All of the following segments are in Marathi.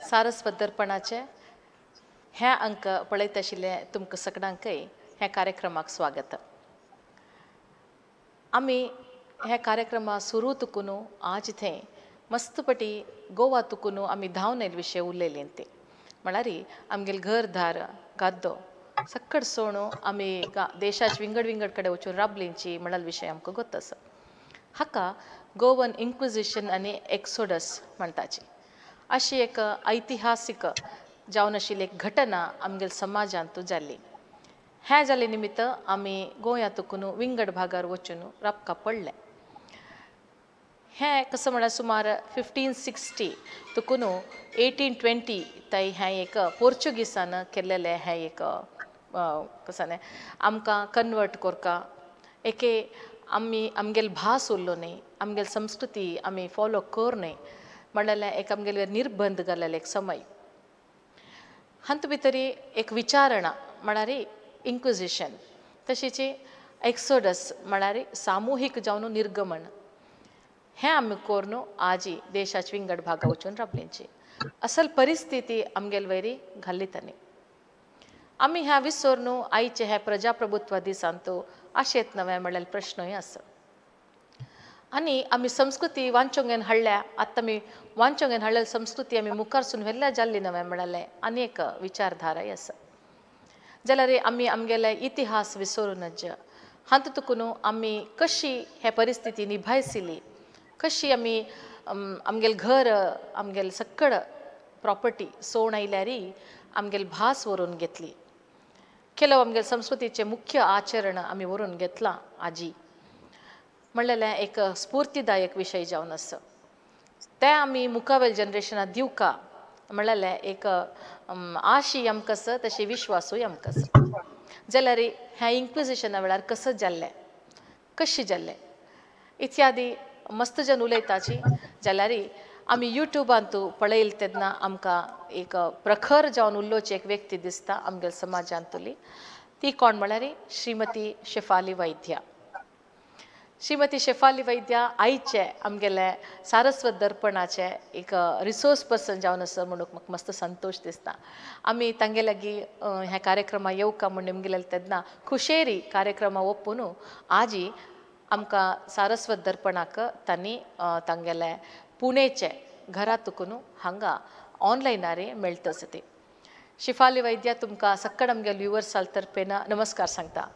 सारस्वत दर्पणाचे हे अंक पळयत आशिल्ले तुमकां सगळ्यांकय हे कार्यक्रमाक स्वागत. आमी हे कार्यक्रमा सुरू तुकून आज थंय मस्तपटी गोवा तुकून आमी धांवन येयले विशय उलयले ते म्हळ्यार आमगेले घरदार गाद्दो सक्कड सोणू आमी देशाचे विंगड विंगड कडेन वचून राबलींची म्हळ्यार विशय आमकां गोत आसा. हाका गोवन इन्क्विजिशन आनी एक्सोडस म्हणटाची. अशी एक ऐतिहासीक जावन आशिल्ली एक घटना आमगेल्या समाजांत जाल्ली. हे जाले निमित्त आमी गोंया तुकून विंगड भागार वचून राबका पडले. हें कसं म्हळ्यार सुमार 1560 तुकून 1820 थंय हें एक पोर्चुगीसान केल्लेलें हें एक कसं न्ही आमकां कन्वर्ट कोरका एके आमगेली भास उरलो न्ही आमगेली संस्कृती आमी फॉलो कर न्ही म्हणलेलें एक आमगेले निर्बंध घाल्लेले एक समय. हांत भितरी एक विचारणा म्हळ्यार इन्क्विजिशन तशीच एक्सोडस म्हळ्यार सामुहीक जावन निर्गमन हें आमी कोरून आजी देशाच्या विंगड भागा वचून राबलींची. असल परिस्थिती आमगेले वयरी घाल्ली तांणी. आमी ह्या विसरून आयचे हे प्रजाप्रभुत्व दिसांत अशेंच नवें म्हणलेले प्रश्नय आसा. आनी आमी संस्कृती वांचोंगेन हाडल्या आतां आमी वांचोंगेन हाडलेली संस्कृती आमी मुखारसून व्हेल्ल्या जाल्ली नवें म्हणलेलें आनी एक विचारधाराय आसा. जाल्यार आमी आमगेले इतिहास विसरूनच हांत तुकून आमी कशी हे परिस्थिती निभायसिली कशी आमी आमगेले घर आमगेले सक्कड प्रॉपर्टी सोण आयल्यारी आमगेली भास व्हरून घेतली. केलो आमगेले संस्कृतीचे मुख्य आचरण आमी व्हरून घेतलां आजी म्हणलेलें एक स्फूर्तीदायक विशय जावन आसा. ते आमी मुखावेल जनरेशनाक दिवका म्हणलेलें एक आशी आमकां आसा तशी विश्वासूय आमकां आसा. जाल्यार हें इन्क्विजिशना वेळार कसं जाल्लें कशें जाल्लें इत्यादी मस्त जन उलयताची जाल्यार आमी युट्यूबांत पळयले तेन्ना आमकां एक प्रखर जावन उरलोची एक व्यक्ती दिसता आमगेल्या समाजांतली. ती कोण म्हळ्यार श्रीमती शेफाली वैद्या. श्रीमती शेफाली वैद्या आयचे आमगेले सारस्वत दर्पणाचे एक रिसोर्स पर्सन जावन आसा म्हणून म्हाका मस्त संतोष दिसता. आमी तांगे लागीं ह्या कार्यक्रमा येवका म्हण निमगेले तेन्ना खुशेरी कार्यक्रमा ओपून आजी आमकां सारस्वत दर्पणाक तांणी तांगेले पुणेचे घरा तुकून हांगा ऑनलायनार मेळटा आसा ती. शेफाली वैद्या तुमकां सक्कड आमगेल्या व्ह्युअर्सां तर्फेन नमस्कार सांगता.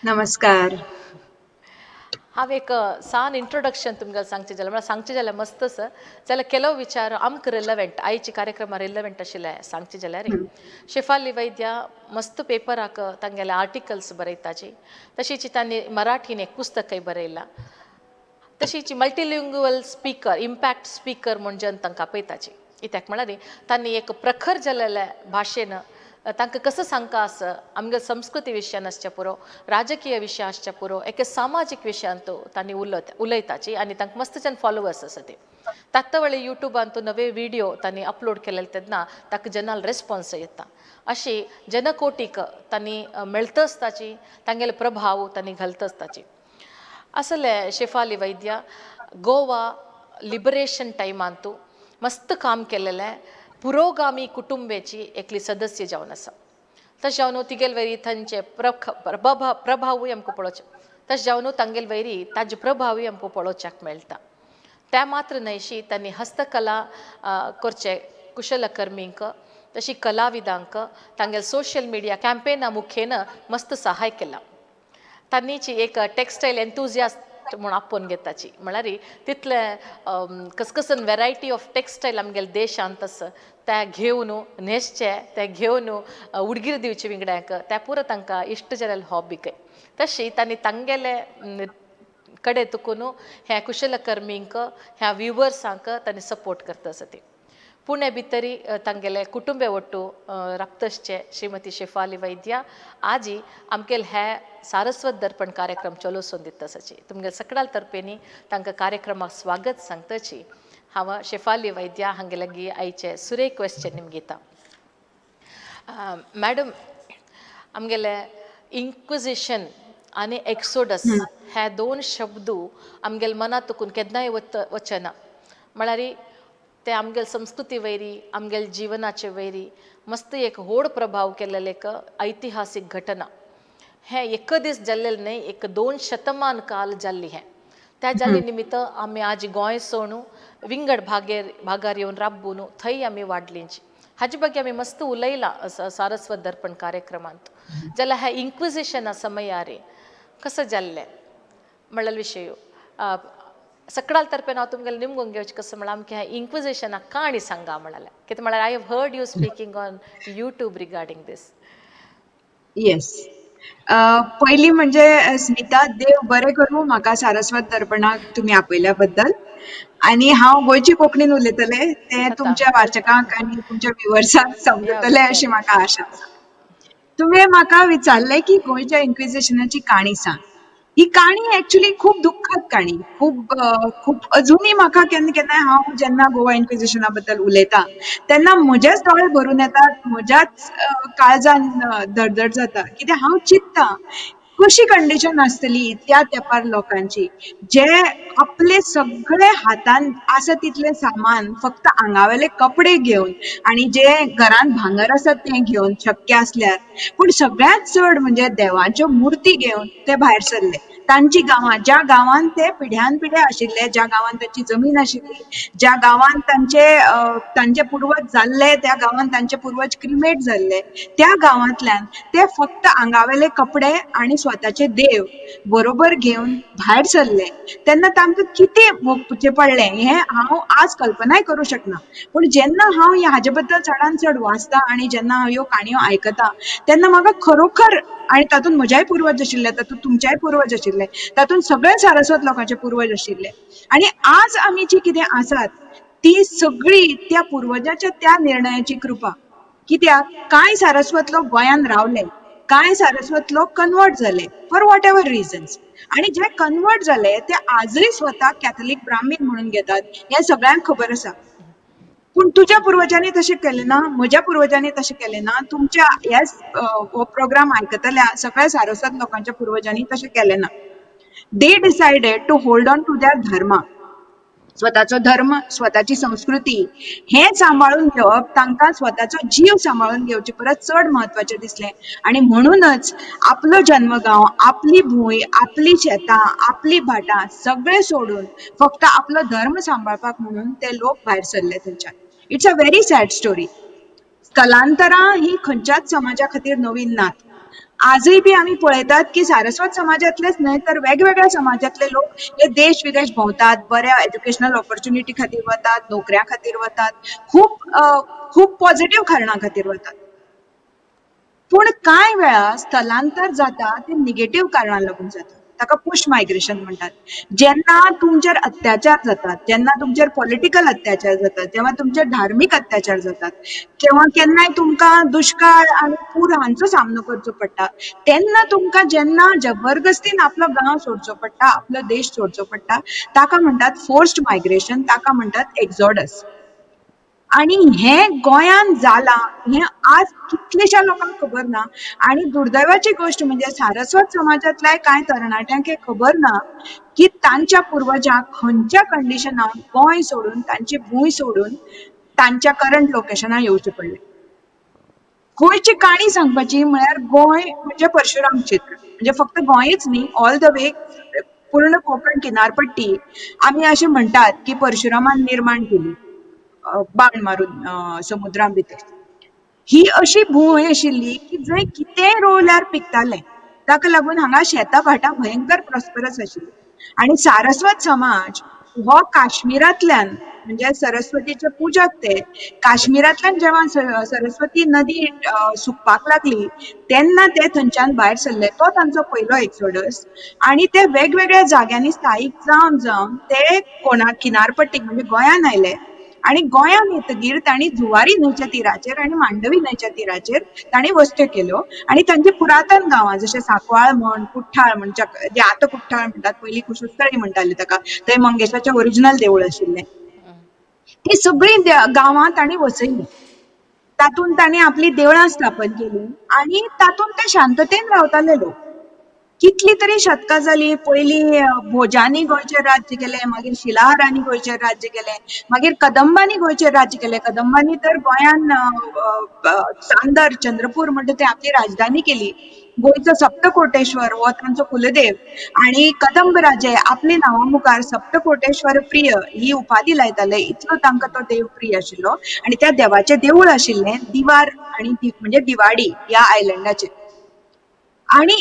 नमस्कार. हांव एक सान इंट्रोडक्शन तुमकां सांगचें जाल्यार म्हळ्यार सांगचें जाल्यार मस्त आसा जाल्यार केलो विचार आमकां रिलेवंट आयची कार्यक्रमा रिलेवंट आशिल्ले सांगचें जाल्यार शेफाली वैद्या मस्त पेपराक तांगेले आर्टिकल्स बरयताची. तशीच तांणी मराठीन एक पुस्तकय बरयलां. तशीच मल्टीलिंग्युअल स्पीकर इम्पॅक्ट स्पीकर म्हूण जन तांकां आपयताची. कित्याक म्हळ्यार तांणी एक प्रखर जाल्लेल्या भाशेन तांकां कसं सांगता आसा आमगे संस्कृती विशयान आसचे पुरो राजकीय विशय आसचे पुरो एके सामाजीक विशयांत तांणी उलयताची आनी तांकां मस्त जन फॉलोवर्स आसा ते. तात्त वेळे युट्यूबांत नवे व्हिडिओ तांणी अपलोड केलेले तेन्ना ताका जनाल रेस्पॉन्स येता. अशी जनकोटीक तांणी मेळता आसताची तांगेले प्रभाव तांणी घालता आसताची. असले शेफाली वैद्या गोवा लिबरेशन टायमांत मस्त काम केलेलें पुरोगामी कुटुंबेची एकली सदस्य जावन आसा. तशें जावन तिगेले वयरी तांचे प्रभावूय आमकां पळोवचे तशें जावन तांगेले वयरी ताजे प्रभावूय आमकां पळोवच्याक मेळटा. त्या मात्र न्हयशी तांणी हस्तकला करचे कुशलकर्मींक तशी कलाविदांक तांगेले सोशल मिडिया कॅम्पेना मुखेन मस्त सहाय केला. तांणीची एक टेक्स्टायल एन्थुजियास्ट म्हूण आपोवन घेताची म्हळ्यार तितले कसकसन वेरायटी ऑफ टेक्स्टायल आमगेले देशांत आसा ते घेवन न्हेसचे ते घेवन उडगीर दिवचे विंगड्यांक ते पुरो तांकां इश्ट जालेले हॉबीक. तशी तांणी तांगेले कडेन तुकून ह्या कुशलकर्मींक ह्या व्ह्युअर्सांक तांणी सपोर्ट करता आसा ती. पुणे भितरी तांगेले कुटुंबे वट्टू राबतशचे श्रीमती शेफाली वैद्या आजी आमगेले हे सारस्वत दर्पण कार्यक्रम चलोवसून दिता आसाची. तुमगेले सगळ्या तर्फेनी तांकां कार्यक्रमाक स्वागत सांगताची हांव शेफाली वैद्या हांगे लागीं आयचे सुरेख क्वेश्चन निमगे घेता. मॅडम आमगेले इन्क्विजिशन आनी एक्सोडस हे दोन शब्द आमगेले मनांतून केन्नाय वचना म्हळ्यार ते आमगेल संस्कृती वयरी आमगेल जीवनाचे वयरी मस्त एक व्हड प्रभाव केलेले एक ऐतिहासीक घटना. हे एक दीस जाल्लेलें न्हय, एक 2 शतमान काल जाल्ली हें. त्या जाल्ले निमित्त आमी आज गोंय सोडून विंगड भागार येवन राबून थंय आमी वाडलींची. हाजे ಬಗ್ಗೆ आमी मस्त उलयलां सारस्वत दर्पण कार्यक्रमांत. जाल्यार ह्या इन्क्विजिशना समयार कसं जाल्लें म्हणलेलो विशय सकडाल तर्फे हांव तुमगेलें निमगून घेवचें कसं म्हळ्यार आमकां ह्या इन्क्विजिशनाक काणी सांगा म्हणालें. कितें म्हळ्यार I have heard you speaking on YouTube regarding this. Yes. पयलीं म्हणजे स्मिता, देव बरें करूं म्हाका सारस्वत दर्पणाक तुमी आपयल्या बद्दल. आनी हांव गोंयची कोंकणीन उलयतलें तें तुमच्या वाचकांक आनी तुमच्या व्ह्युअर्सांक समजतलें अशी म्हाका आशा आसा. तुवें म्हाका विचारलें की गोंयच्या इन्क्विजिशनाची काणी सांग. ही काणी एक्चुअली खूब दुख्खद काणी, खूब अजुनूय म्हाका केन्ना केन्नाय हांव जेन्ना गोवा इन्क्विजिशना बद्दल उलयतां तेन्ना म्हजेच दोळे भरून येतात, म्हज्याच काळजान धडधड जाता. कित्याक हांव चिंततां कशी कंडिशन आसतली त्या तेंपार लोकांची, जे आपले सगळे हातान आसा तितलें सामान फक्त आंगावेले कपडे घेवन आनी जे घरान भांगर आसा तें घेवन शक्य आसल्यार, पूण सगळ्यांत चड म्हणजे देवाच्यो मुर्ती घेवन ते भायर सरले. तांची गांवां, ज्या गांवांत ते पिढ्यान पिढ्या आशिल्ले, ज्या गांवांत तांची जमीन आशिल्ली, ज्या गांवांत तांचे पुर्वज जाल्ले, त्या गांवांत तांचे पुर्वज क्रिमेट जाल्ले, त्या गांवांतल्यान ते फक्त आंगावेले कपडे आनी स्वताचे देव बरोबर घेवन भायर सरले. तेन्ना तांकां कितें भोगचें पडलें हें हांव आज कल्पनाय करूं शकना. पूण जेन्ना हांव हाजे बद्दल चडांत चड वाचतां आनी जेन्ना हांव ह्यो काणयो आयकतां तेन्ना म्हाका खरोखर, आनी तातूंत म्हज्याय पुर्वज आशिल्ले, तातूंत तुमच्याय पुर्वज आशिल्ले, तातूंत सगळे सारस्वत लोकांचे पुर्वज आशिल्ले. आनी आज आमी जी कितें आसात ती सगळी त्या पुर्वजाच्या त्या निर्णयाची कृपा. कित्याक कांय सारस्वत लोक गोंयान रावले, कांय सारस्वत लोक कन्वर्ट जाले फॉर वॉट एवर रिझन्स. आनी जे कन्वर्ट जाले ते आजूय स्वताक कॅथलीक ब्राह्मीण म्हणून घेतात, हें सगळ्यांक खबर आसा. पूण तुज्या पुर्वजांनी तशें केलें ना, म्हज्या पुर्वजांनी तशें केलें ना, तुमच्या हो प्रोग्राम आयकतल्या सगळ्या सारस्वत लोकांच्या पुर्वजांनी तशें केलें ना. They decided to hold on to their dharma. स्वताचो धर्म, स्वताची संस्कृती हें सांबाळून घेवप तांकां स्वताचो जीव सांबाळून घेवचे परस चड म्हत्वाचें दिसलें. आनी म्हणूनच आपलो जन्मगांव, आपली भूंय, आपली शेतां, आपली भाटां सगळें सोडून फक्त आपलो धर्म सांबाळपाक म्हणून ते लोक भायर सरले थंयच्यान. It's a very sad story. स्थलांतरां ही खंयच्याच समाजा खातीर नवीन नात. आजूय बी आमी पळयतात की सारस्वत समाजांतलेच न्हय तर वेगवेगळ्या समाजांतले लोक हे देश विदेश भोंवतात, बऱ्या एज्युकेशनल ऑपॉर्च्युनिटी खातीर वतात, नोकऱ्या खातीर वतात, खूब पॉझिटिव्ह कारणां खातीर वतात. पूण कांय वेळा स्थलांतर जाता ते निगेटिव्ह कारणां लागून जाता, ताका पुश मायग्रेशन म्हणटात. जेन्ना तुमचेर अत्याचार जातात, जेन्ना तुमचेर पॉलिटिकल अत्याचार जातात, जेव्हा तुमचेर धार्मीक अत्याचार जातात, किंवा केन्नाय तुमकां दुष्काळ आनी पूर हांचो सामनो करचो पडटा, तेन्ना तुमकां जेन्ना जबरदस्तीन आपलो गांव सोडचो पडटा, आपलो देश सोडचो पडटा, ताका म्हणटात फोर्स्ड मायग्रेशन, ताका म्हणटात एक्झॉडस. आनी हें गोंयान जालां हें आज कितलेशा लोकांक खबर ना. आनी दुर्दैवाची गोष्ट म्हणजे सारस्वत समाजांतल्या कांय तरणाट्यांक हें खबर ना की तांच्या पुर्वजांक खंयच्या कंडिशनान गोंय सोडून, तांची भूंय सोडून तांच्या करंट लोकेशनार येवचें पडलें. गोंयची काणी सांगपाची म्हळ्यार गोंय म्हणजे परशुराम क्षेत्र. म्हणजे फक्त गोंयच न्ही, ऑल द वे पूर्ण कोंकण किनारपट्टी आमी अशें म्हणटात की परशुरामान निर्माण केली बाण मारून समुद्रा भितर. ही अशी भूंय आशिल्ली की जंय कितेंय रोवल्यार पिकतालें. ताका लागून हांगा शेतां भाटां भयंकर प्रॉस्परस आशिल्ली. आनी सारस्वत समाज हो काश्मीरांतल्यान, म्हणजे सरस्वतीचे पुजक ते काश्मीरांतल्यान जेव्हा सरस्वती नदी सुकपाक लागली तेन्ना ते थंयच्यान भायर सरले. तो तांचो पयलो एक्सोडस. आनी ते वेगवेगळ्या जाग्यांनी स्थायीक जावन जावन ते किनारपट्टीक म्हणजे गोंयान आयले. आनी गोंयान येतगीर तांणी जुवारी न्हंयच्या तिराचेर आनी मांडवी न्हंयच्या तिराचेर तांणी वस्त्यो केल्यो. आनी तांची पुरातन गांवां जशें सांकवाळ म्हण, कुठ्ठाळ म्हण, जे आतां कुठ्ठाळ म्हणटात, पयलीं कुशस्थळी म्हणटालीं ताका, थंय मंगेशाचें ओरिजिनल देवूळ आशिल्लें. ती सगळीं गांवां तांणी वसयलीं. तातूंत तांणी आपलीं देवळां स्थापन केलीं आनी तातूंत ते शांततेन रावताले लोक. कितली तरी शतकां जाली. पयलीं भोजांनी गोंयचेर राज्य केलें, मागीर शिलाहारांनी गोंयचेर राज्य केलें, मागीर कदंबांनी गोंयचेर राज्य केलें. कदंबांनी तर गोंयान चांदर, चंद्रपूर म्हणटा ते आपली राजधानी केली. गोंयचो सप्तकोटेश्वर हो तांचो कुलदेव. आनी कदंब राजे आपले नांवा मुखार सप्तकोटेश्वर प्रिय ही उपाधी लायताले, इतलो तांकां तो देव प्रिय आशिल्लो. आनी त्या देवाचें देवूळ आशिल्लें दिवार आनी म्हणजे दिवाडी ह्या आयलँडाचेर. आणि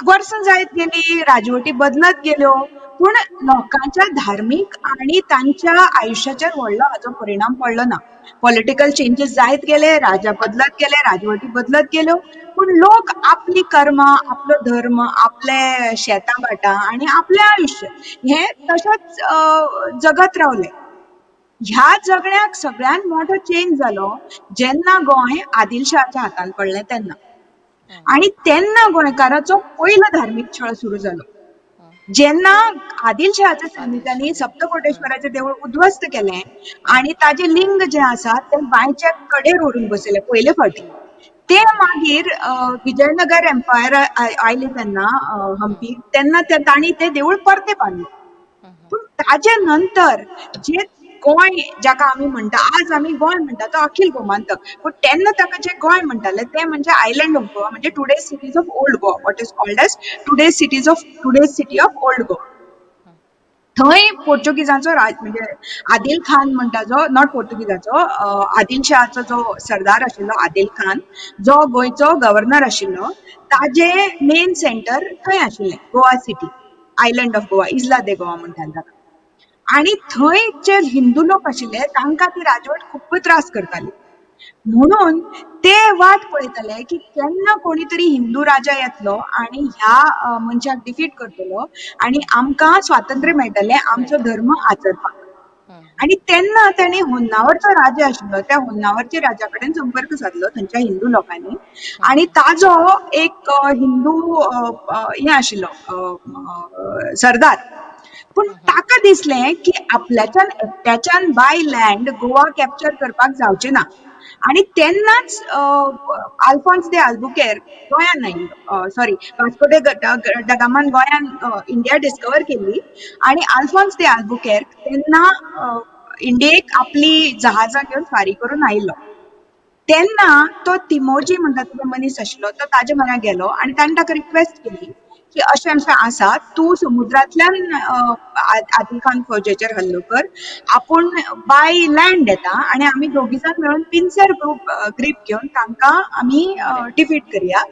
वर्सां जायत गेली, राजवटी बदलत गेल्यो, पूण लोकांच्या धार्मीक आणि तांच्या आयुश्याचेर व्हडलो हाचो परिणाम पडलो ना. पॉलिटिकल चेंजीस जायत गेले, राजा बदलत गेले, राजवटी बदलत गेल्यो, पूण लोक आपली कर्मां, आपलो धर्म, आपले शेतां भाटां आनी आपलें आयुश्य हें तशेंच जगत रावले. ह्या जगण्याक सगळ्यात मोठो चेंज जालो जेन्ना गोंय आदिलशाहाच्या हातान पडलें तेन्ना. आणि तेन्ना गोंयकाराचो पयलो धार्मीक छळ सुरू जालो. जेन्ना आदिलशहाच्या सैनिकांनी सप्तकोटेश्वराचें देवूळ उद्ध्वस्त केलें आनी ताजें लिंग जें आसा तें बांयच्या कडेर व्हरून बसयलें पयले फावटी. ते मागीर विजयनगर एम्पायर आयले तेन्ना हंपी, तेन्ना तांणी तें देवूळ परतें बांदलें. पूण ताजे नंतर जे गोंय जाका आमी म्हणटा, आज आमी गोंय म्हणटा तो अखिल गोमांतक, पूण तेन्ना ताका जे गोंय म्हणटाले ते म्हणजे आयलँड ऑफ गोवा, म्हणजे today's cities of old Goa, what is called as today's city of old Goa. थंय पोर्चुगीजांचो राज म्हणजे आदिल खान म्हणटा जो, नॉट पोर्तुगीजाचो, आदिलशहाचो जो सरदार आशिल्लो आदिल खान, जो गोंयचो गव्हर्नर आशिल्लो, ताजे मेन सेंटर थंय आशिल्लें Goa city, island of Goa, इस्ला दे गोवा म्हणटात ताका. आणि थंय जे हिंदू लोक आशिल्ले तांकां ती राजवट खूब त्रास करताली. म्हणून ते वाट पळयताले की केन्ना कोणी तरी हिंदू राजा येतलो आणि ह्या मनशाक डिफीट करतलो आणि आमकां स्वातंत्र्य मेळटलें आमचो धर्म आचरपाक. आणि तेन्ना ताणें होन्नावरचो राजा आशिल्लो त्या होन्नावरच्या राजा कडेन संपर्क साधलो थंयच्या हिंदू लोकांनी. आणि ताजो एक हिंदू हें आशिल्लो सरदार. पूण ताका दिसलें की आपल्याच्यान एकट्याच्यान बाय लँड गोवा कॅप्चर करपाक जावचें ना. आणि तेन्नाच आल्फॉन्स दे आल्बुकेर्क गोंयान आयिल्लो, सॉरी, वास्को द गामान गोंयान इंडिया डिस्कवर केली. आणि आल्फॉन्स दे आल्बुकेर्क तेन्ना इंडियेक आपली जहाजां घेवन फारी करून आयिल्लो. तेन्ना तो तिमोजी म्हणटा तो मनीस आशिल्लो तो ताजे म्हऱ्या गेलो आनी ताणें ताका रिक्वेस्ट केली की अशें अशें आसा, तूं समुद्रांतल्यान आदिल खान फौजेचेर हल्लो कर, आपूण बाय लँड येता आनी आमी दोगी जाण मेळून पिन्सर ग्रीप घेवन तांकां आमी डिफीट करया.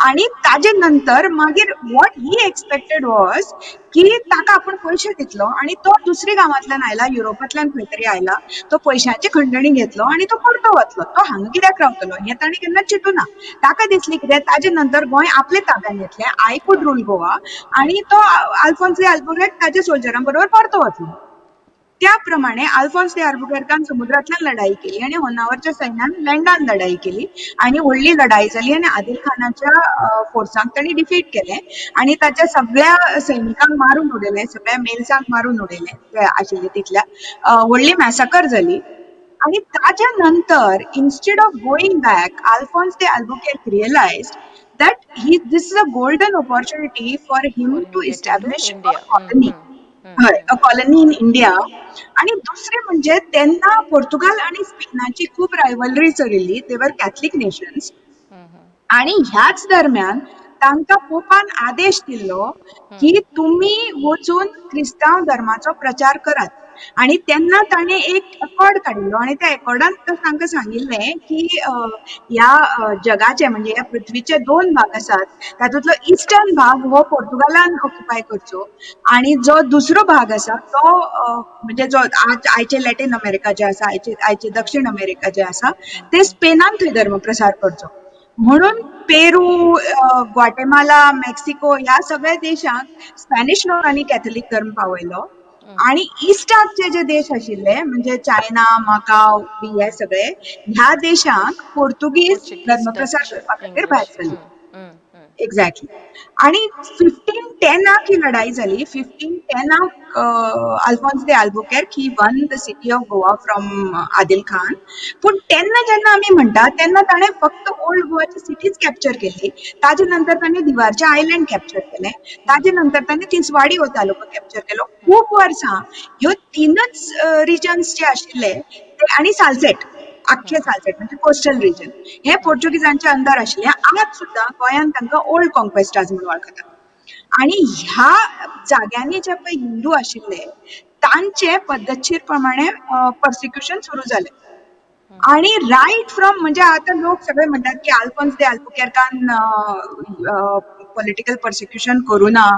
आणि ताजे नंतर मागीर वॉट ही एक्सपेक्टेड वॉज की ताका आपूण पयशे दितलो आणि तो दुसऱ्या गांवांतल्यान आयला, युरोपांतल्यान खंय तरी आयला, तो पयशांची खंडणी घेतलो आणि तो परतो वतलो. तो हांगा कित्याक रावतलो हें ताणें केन्ना चिंतूं ना. ताका दिसलें कितें ताजे नंतर गोंय आपले ताब्यान घेतलें, आय कूड रूल गोवा, आणि तो आल्फॉन्स दे आल्बुकेर्क ताजे सोल्जरां बरोबर परतो वतलो. त्या प्रमाणे आल्फॉन्स दे आल्बुकेर्कान समुद्रांतल्यान लढाई केली आणि होन्नावरच्या सैन्यान लँडान लढाई केली आणि व्हडली लढाई जाली आणि आदिल खानाच्या फोर्सांक तांणी डिफीट केलें आणि ताच्या सगळ्या सैनिकांक मारून उडयलें, सगळ्या मेल्सांक मारून उडयलें जे आशिल्ले तितल्या. व्हडली मॅसाकर जाली. आणि ताच्या नंतर instead of going back, Afonso de Albuquerque realised that this is a golden opportunity for him to establish a colony. a colony in India. आणि दुसरे म्हणजे तेन्ना पोर्तुगाल आणि स्पेनाची खूप रायवलरी चलिल्ली, दे वर कॅथलिक नेशन्स. आणि ह्याच दरम्यान तांकां पोपान आदेश दिल्लो की तुम्ही वचून क्रिस्तांव धर्माचो प्रचार करात. आणि तेन्ना ताणें एक एकॉर्ड काडिल्लो आणि त्या एकॉर्डान तांकां सांगिल्लें की ह्या जगाचे म्हणजे ह्या पृथ्वीचे 2 भाग आसात, तातूंतलो इस्टर्न भाग हो पोर्तुगालान ऑक्युपाय करचो आणि जो दुसरो भाग आसा तो म्हणजे जो आयचे लॅटिन अमेरिका जे आसा, आयचे दक्षिण अमेरिका जे आसा ते स्पेनान थंय धर्मप्रसार करचो. म्हणून पेरू, ग्वाटेमाला, मेक्सिको ह्या सगळ्या देशांक स्पॅनिश लोकांनी कॅथलिक धर्म पावयलो. आणि इस्टाचे जे देश आशिल्ले म्हणजे चायना, माकाव बी हे सगळे ह्या देशांक पोर्तुगीज धर्मप्रसार करपा खातीर भायर सरले. एक्झॅक्टली. आणि 1510 ही लढाई झाली. 1510 Afonso de Albuquerque he won the city of Goa from Adil Khan. पूण तेन्ना जेन्ना आमी म्हणटा तेन्ना ताणें फक्त ओल्ड गोवाची सिटीज कॅप्चर केली. ताजे नंतर ताणें दिवारचे आयलँड कॅप्चर केले. ताजे नंतर ताणें तिसवाडी हो तालुको कॅप्चर केलो. खूब वर्सां ह्यो तीनच रिजन्स जे आशिल्ले आनी सालसेट, आख्खे सालसेट म्हणजे कोस्टल रिजन, हे पोर्चुगीजांच्या अंडर आशिल्ले. आज सुद्धा गोंयान तांकां ओल्ड कॉन्क्वेस्टाज म्हणून वळखतात. आणि ह्या जाग्यांनी जे पळय हिंदू आशिल्ले तांचे पद्धतशीर प्रमाणे पर्सिक्युशन सुरू जालें. आणि रायट फ्रॉम म्हणजे आता लोक सगळे म्हणतात की अल्फॉन्स दे अल्बुकेर्कान पॉलिटिकल पर्सिक्युशन करू ना,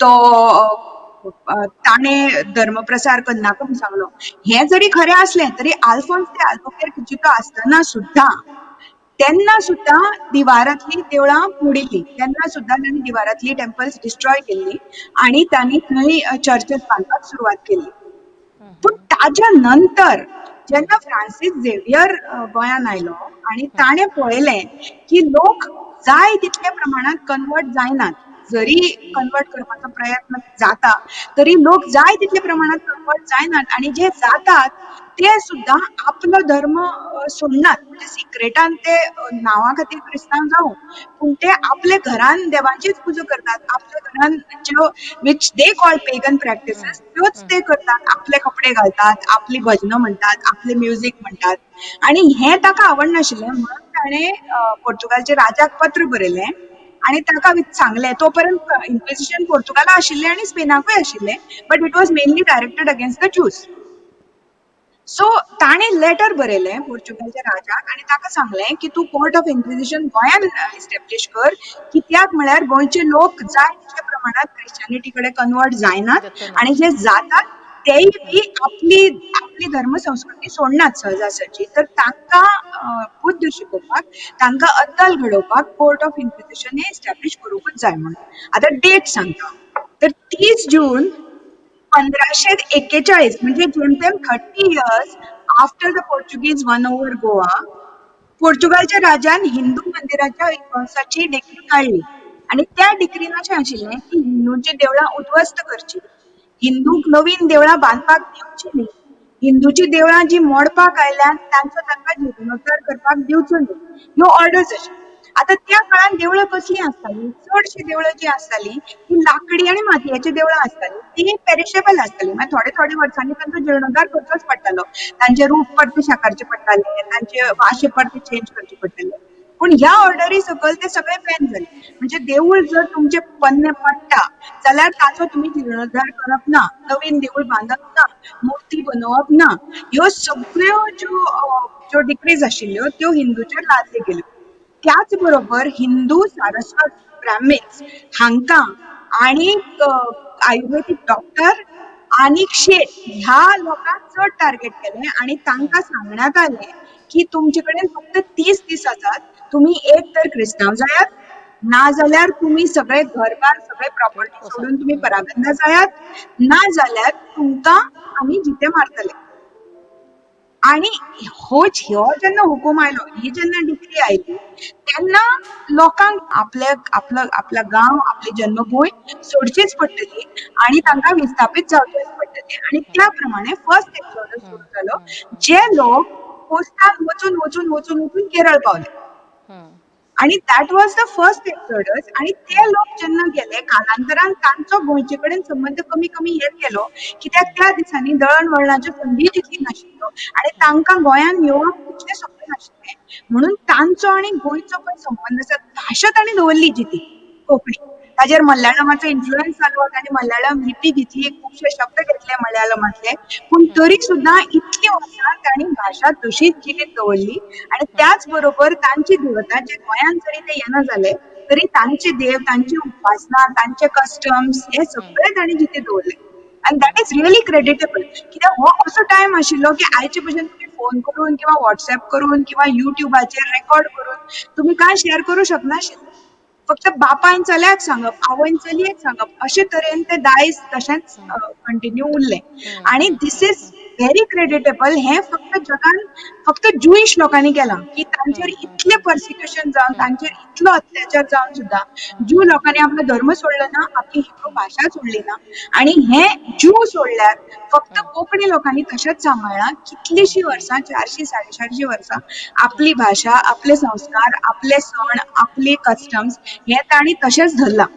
तो ताणे धर्मप्रसार करनाका म्हणून सांगलो. हे जरी खरें असलें तरी अल्फॉन्स दे अल्बुकेर्क जितो आसतना सुद्धा तेन्ना सुद्धा दिवारांतली देवळां मोडिल्लीं. तेन्ना सुद्धा तांणी दिवारांतली टेम्पल्स डिस्ट्रॉय केल्ली आणि तांणी थंय चर्चेस बांदपाक सुरवात केली. पूण ताज्या नंतर जेन्ना फ्रांसीस झेवियर गोंयान आयलो आणि ताणें पळयलें की लोक जाय तितले प्रमाणात कन्वर्ट जायनात. जरी कन्वर्ट करपाचो प्रयत्न जाता तरी लोक जाय तितले प्रमाणात कन्वर्ट जायनात. आणि जे जातात ते सुद्धा आपलो धर्म सोडनात. म्हणजे सिक्रेटान ते नांवा खातीर क्रिस्तांव जावं पूण ते आपले घरान देवाचीच पुजा करतात. आपल्या घरान ज्यो which they call pagan practices त्योच ते करतात. आपले कपडे घालतात, आपली भजनां म्हणटात, आपले म्युझिक म्हणटात. आणि हे ताका आवडनाशिल्लें म्हणून ताणें पोर्तुगालच्या राजाक पत्र बरयलें आणि ताका सांगलें. तोपर्यंत इन्क्विजिशन पोर्तुगाला आशिल्लें आणि स्पेनाकूय आशिल्लें, but it was mainly directed against the ज्यूज. सो ताणें लेटर बरयलें पोर्तुगालच्या राजाक आणि ताका सांगलें की तूं कोर्ट ऑफ इन्क्विजिशन गोंयान इस्टॅब्लिश कर. कित्याक म्हळ्यार गोंयचे लोक जाय तितल्या प्रमाणात क्रिश्चनिटी कडेन कन्वर्ट जायनात आणि जे जातात तेय बी आपली आपली धर्म संस्कृती सोडनात सहजासहजी. तर तांकां बुद्ध शिकोवपाक, तांकां अद्दल घडोवपाक कोर्ट ऑफ इन्क्विजिशन हें इस्टॅब्लिश करूंकच जाय म्हणून. आतां डेट सांगता. तर 30 जून 1541 म्हणजे जेमतेम 30 years after the Portuguese won over Goa, पोर्तुगालच्या राजान हिंदू मंदिराच्या विध्वंसाची डिक्री काढली. आणि त्या डिक्रीन अशें आशिल्लें की हिंदूंची देवळां उद्ध्वस्त करची, हिंदूंक नवीन देवळां बांदपाक दिवची न्ही, हिंदूची देवळां जी मोडपाक आयल्यात तांचो तांकां जीर्णोद्धार करपाक दिवचो न्ही, ह्यो ऑर्डर्स आशिल्ल्यो. आता त्या काळान देवळां कसली आसतालीं? चडशीं देवळां जी आसतालीं ती लाकडी आणि मातयेची देवळां आसतालीं. ती पेरिशेबल आसतालीं, मागीर थोडे थोडे वर्सांनी तांचो जीर्णोद्धार करचोच पडटालो. तांचे रूप परते शाकारचे पडटाले, तांचे वाशे परते चेंज करचे पडटाले. पूण ह्या ऑर्डरी सकयल ते सगळे बॅन जाले. म्हणजे देवूळ जर तुमचे पन्ने पडटा जाल्यार ताचो तुमी जीर्णोद्धार करप ना, नवीन देवूळ बांदप ना, मुर्ती बनोवप ना. ह्यो सगळ्यो ज्यो डिक्रीज आशिल्ल्यो त्यो हिंदूचेर लादल्यो गेल्यो. त्याच बरोबर हिंदू सारस्वत ब्राह्मिन्स हांकां आणि आयुर्वेदीक डॉक्टर आणि शेट ह्या लोकांक चड टार्गेट केलें आणि तांकां सांगण्यात आलें की तुमचे कडेन फक्त 30 दीस आसात. तुम्ही एक तर क्रिस्तांव जायात, ना जाल्यार तुम्ही सगळे घरबार सगळे प्रॉपर्टी सोडून तुम्ही परागंदा जायात, ना जाल्यार तुमकां आमी जिते मारतले. आणि हो जेन्ना हुकूम आयलो, ही जेन्ना डिक्री आयली तेन्ना लोकांक आपला गांव, आपली जन्मभूंय सोडचीच पडटली आणि तांकां विस्थापीत जावचेच पडटले. आणि त्या प्रमाणे फर्स्ट एक्सोडस सुरू जालो. जे लोक पोस्टान वचून वचून वचून वचून केरळ पावले आणि that was the first exodus. आणि ते लोक जेन्ना गेले कालांतरान तांचो गोंयचे कडेन संबंध कमी कमी येत गेलो, कित्याक त्या दिसांनी दळणवळणाच्यो संदी तितली नाशिल्ल्यो आणि तांकां गोंयान येवप तितलें सोपें नाशिल्लें. म्हणून तांचो आनी गोंयचो पळय संबंद आसा भाशा तांणी दवरली जिती कोंकणी. ताजेर मल्याळमाचो इन्फ्लुएन्स जालो, तांणी मल्याळम लिपी घेतली, खुबशे शब्द घेतले मल्याळमांतले. पूण तरी सुद्दां इतली वर्सां तांणी भाशा तशीच जिवीत दवरली. आणि त्याच बरोबर तांची देवता जे गोंयान जरी ते येना जाले तरी तांचे देव, तांची उपासना, तांचे कस्टम्स हे सगळे तांणी जिते दवरले. And that is really creditable. कित्याक हो असो टायम आशिल्लो की आयचे भशेन तुम्ही फोन करून किंवा व्हॉट्सएप करून किंवा युट्यूबाचेर रेकॉर्ड करून तुम्ही काय शेअर करू शकनाशिल्ले. फक्त बापायन चल्याक सांगप, आवयन चलयेक सांगप, अशे तरेन ते दायज तशेंच कंटिन्यू उरलें. आणि दीस इज व्हेरी क्रेडिटेबल. हे फक्त जगान फक्त ज्युईश लोकांनी केलां, की तांचेर इतले पर्सिक्युशन जावन, तांचेर इतलो अत्याचार जावन सुद्दां ज्यू लोकांनी आपलो धर्म सोडलो ना, आपली हिब्रू भाशा सोडली ना. आणि हे ज्यू सोडल्यार फक्त कोंकणी लोकांनी तशेंच सांबाळ्ळा. कितलीशीं वर्सां, 400-450 वर्सां आपली भाशा, आपले संस्कार, आपले सण, आपली कस्टम्स हे तांणी तशेंच धरलां.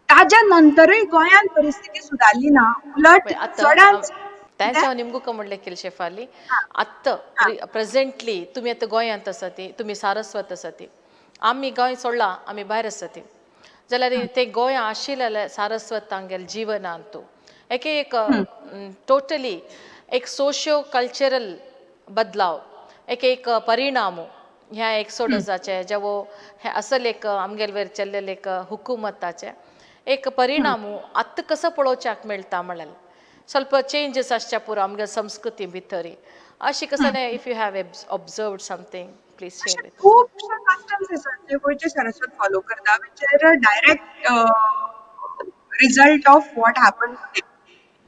ताज्या नंतरूय गोंयान परिस्थिती सुदारली ना, उलट चडांत तेंच हांव निमगुका म्हणलें केलशे फाली. आत्तां प्रेझेंटली तुमी आतां गोंयांत आसा ती, तुमी सारस्वत आसा ती, आमी गोंय सोडलां, आमी भायर आसा ती, जाल्यार ते गोंय आशिल्लें सारस्वत तांगेल जिवनांत तूं एक टोटली एक सोशियो कल्चरल बदलाव, एक परिणाम ह्या एक्सोडसाचे जेवो हे असल एक आमगेल वयर चल्लेले एक हुकुमताचे एक परिणाम आत्तां कसो पळोवच्याक मेळटा म्हळ्यार ಸ್ವಲ್ಪ चेंजीस आसच्या पुरो आमगे संस्कृती भितर अशी कसं if you have observed something please share with खुबशे कस्टम्स आसात जे गोंयचे सारस्वत फॉलो करता which are a direct result of what happen.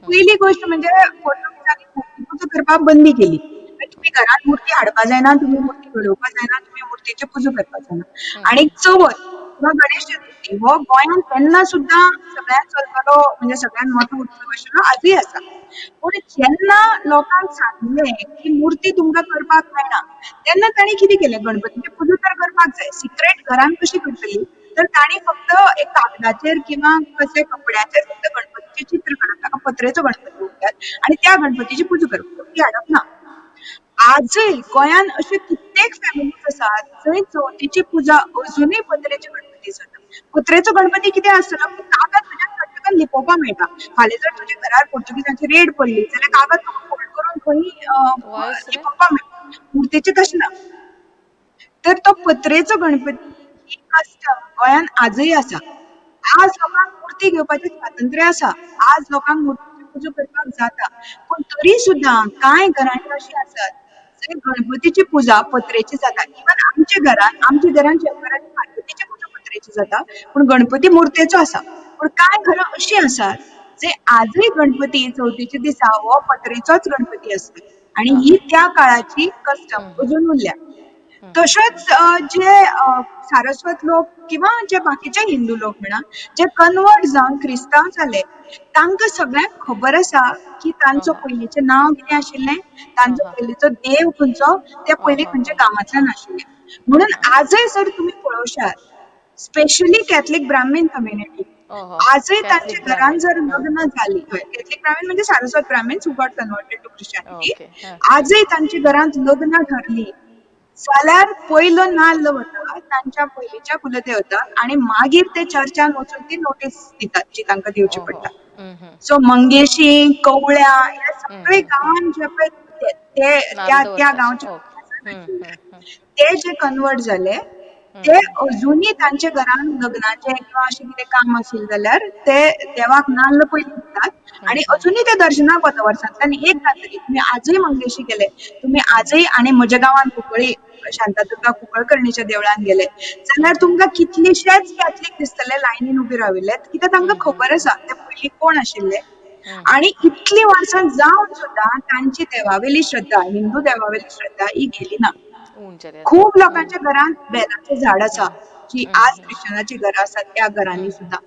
पहिली गोष्ट म्हणजे पोर्तुगीजांनी मूर्ती पुजा करपाक बंदी केली. तुम्ही घरात मूर्ती हाडपा जायना, तुम्ही मूर्ती घडोवपा जायना, तुम्ही मूर्तीची पुजा करपा जायना. आणि चवथ किंवा गणेश चतुर्थी हो गोंयांत तेन्ना सुद्दां सगळ्यात चलतालो म्हणजे सगळ्यात मोठो उत्सव आशिल्लो, आजूय आसा. पूण जेन्ना लोकांक सांगलें की मूर्ती तुमकां करपाक मेळना, तेन्ना तांणी कितें केलें, गणपतीची पुजा तर करपाक जाय, सिक्रेट घरान कशी करतली, तर तांणी फक्त एक कागदाचेर किंवा कसल्या कपड्याचेर फक्त गणपतीचें चित्र काडप, ताका पत्रेचो गणपती म्हणटात, आणि त्या गणपतीची पुजा करप, मूर्ती हाडप ना. आजय गोंयान अशे कित्येक फॅमिलीज आसात जंय चवथीची पुजा अजुनूय पत्रेच्या गणपती जाता. पत्रेचो गणपती कितें आसतलो की कागद तुज्या चटकन लिपोवपाक मेळटा. फाल्यां जर तुज्या घरार पोर्तुगीजांची रेड पडली जाल्यार कागद तुका फोल्ड करून खंय लिपोवपाक मेळटा. मूर्तीचें तशें ना. तर तो पत्रेचो गणपती ही कस्टम गोंयान आजय आसा. आज लोकांक मूर्ती घेवपाचें स्वातंत्र्य आसा, आज लोकांक मूर्तीची पुजा करपाक जाता. पूण तरी सुद्दां कांय घरांनी अशीं आसात जंय गणपतीची पुजा पत्रेची जाता. इवन आमच्या घरान शंकराची पार्वतीची पुजा पत्रेची जाता, पूण गणपती मुर्तेचो आसा. पूण कांय घरां अशीं आसात जे आजय गणपती चवथीच्या दिसा हो पत्रेचोच गणपती आसता. आणि ही त्या काळाची कस्टम अजून उरल्या. तशेंच जे सारस्वत लोक किंवा जे बाकीचे हिंदू लोक म्हणा जे कन्वर्ट जावन क्रिस्तांव जाले, तांकां सगळ्यांक खबर आसा की तांचो पयलींचें नांव कितें आशिल्लें, तांचो पयलींचो देव खंयचो, ते पयलीं खंयच्या गांवांतल्यान आशिल्ले. म्हणून आजय जर तुमी पळोवशात, स्पेशली कॅथलीक ब्राह्मीण कम्युनिटी, आजय तांच्या घरान जर लग्न जाली, कॅथलीक ब्राह्मीण म्हणजे सारस्वत ब्राह्मीण हू गॉट कन्वर्टेड टू क्रिश्चियनिटी, आजय तांच्या घरांत लग्न ठरली जाल्यार पयलो नाल्ल वता तांच्या पयलींच्या कुलदेवताक आणि मागीर ते चर्चान वचून ती नोटीस दितात जी तांकां दिवची पडटा. सो मंगेशी, कवळ्या हे सगळे गांवांत जे पळय त्या गांवचे ते जे कन्वर्ट जाले ते अजुनूय तांच्या घरान लग्नाचे किंवा अशें कितें काम आशिल्लें जाल्यार ते देवाक नाल्ल पयलीं दितात आणि अजुनूय ते दर्शनाक वता वर्सांतल्यान एकदां तरी. तुमी आजय मंगेशी गेले, तुमी आजय आनी म्हज्या गांवांत कुंकळी शांतादुर्गा कुंकळकर्णीच्या देवळान गेले जाल्यार तुमकां कितलेशेच कॅथलीक दिसतले लायनीन उबे राविल्ले, कित्याक तांकां खबर आसा ते पयलीं कोण आशिल्ले. आणि इतली वर्सां जावन सुद्दां तांची देवावेली श्रद्धा, हिंदू देवावेली श्रद्धा ही गेली ना. खूब लोकांच्या घरांत बेलाचें झाड आसा जी आज क्रिश्चनाची घरां आसात त्या घरांनी सुद्दां.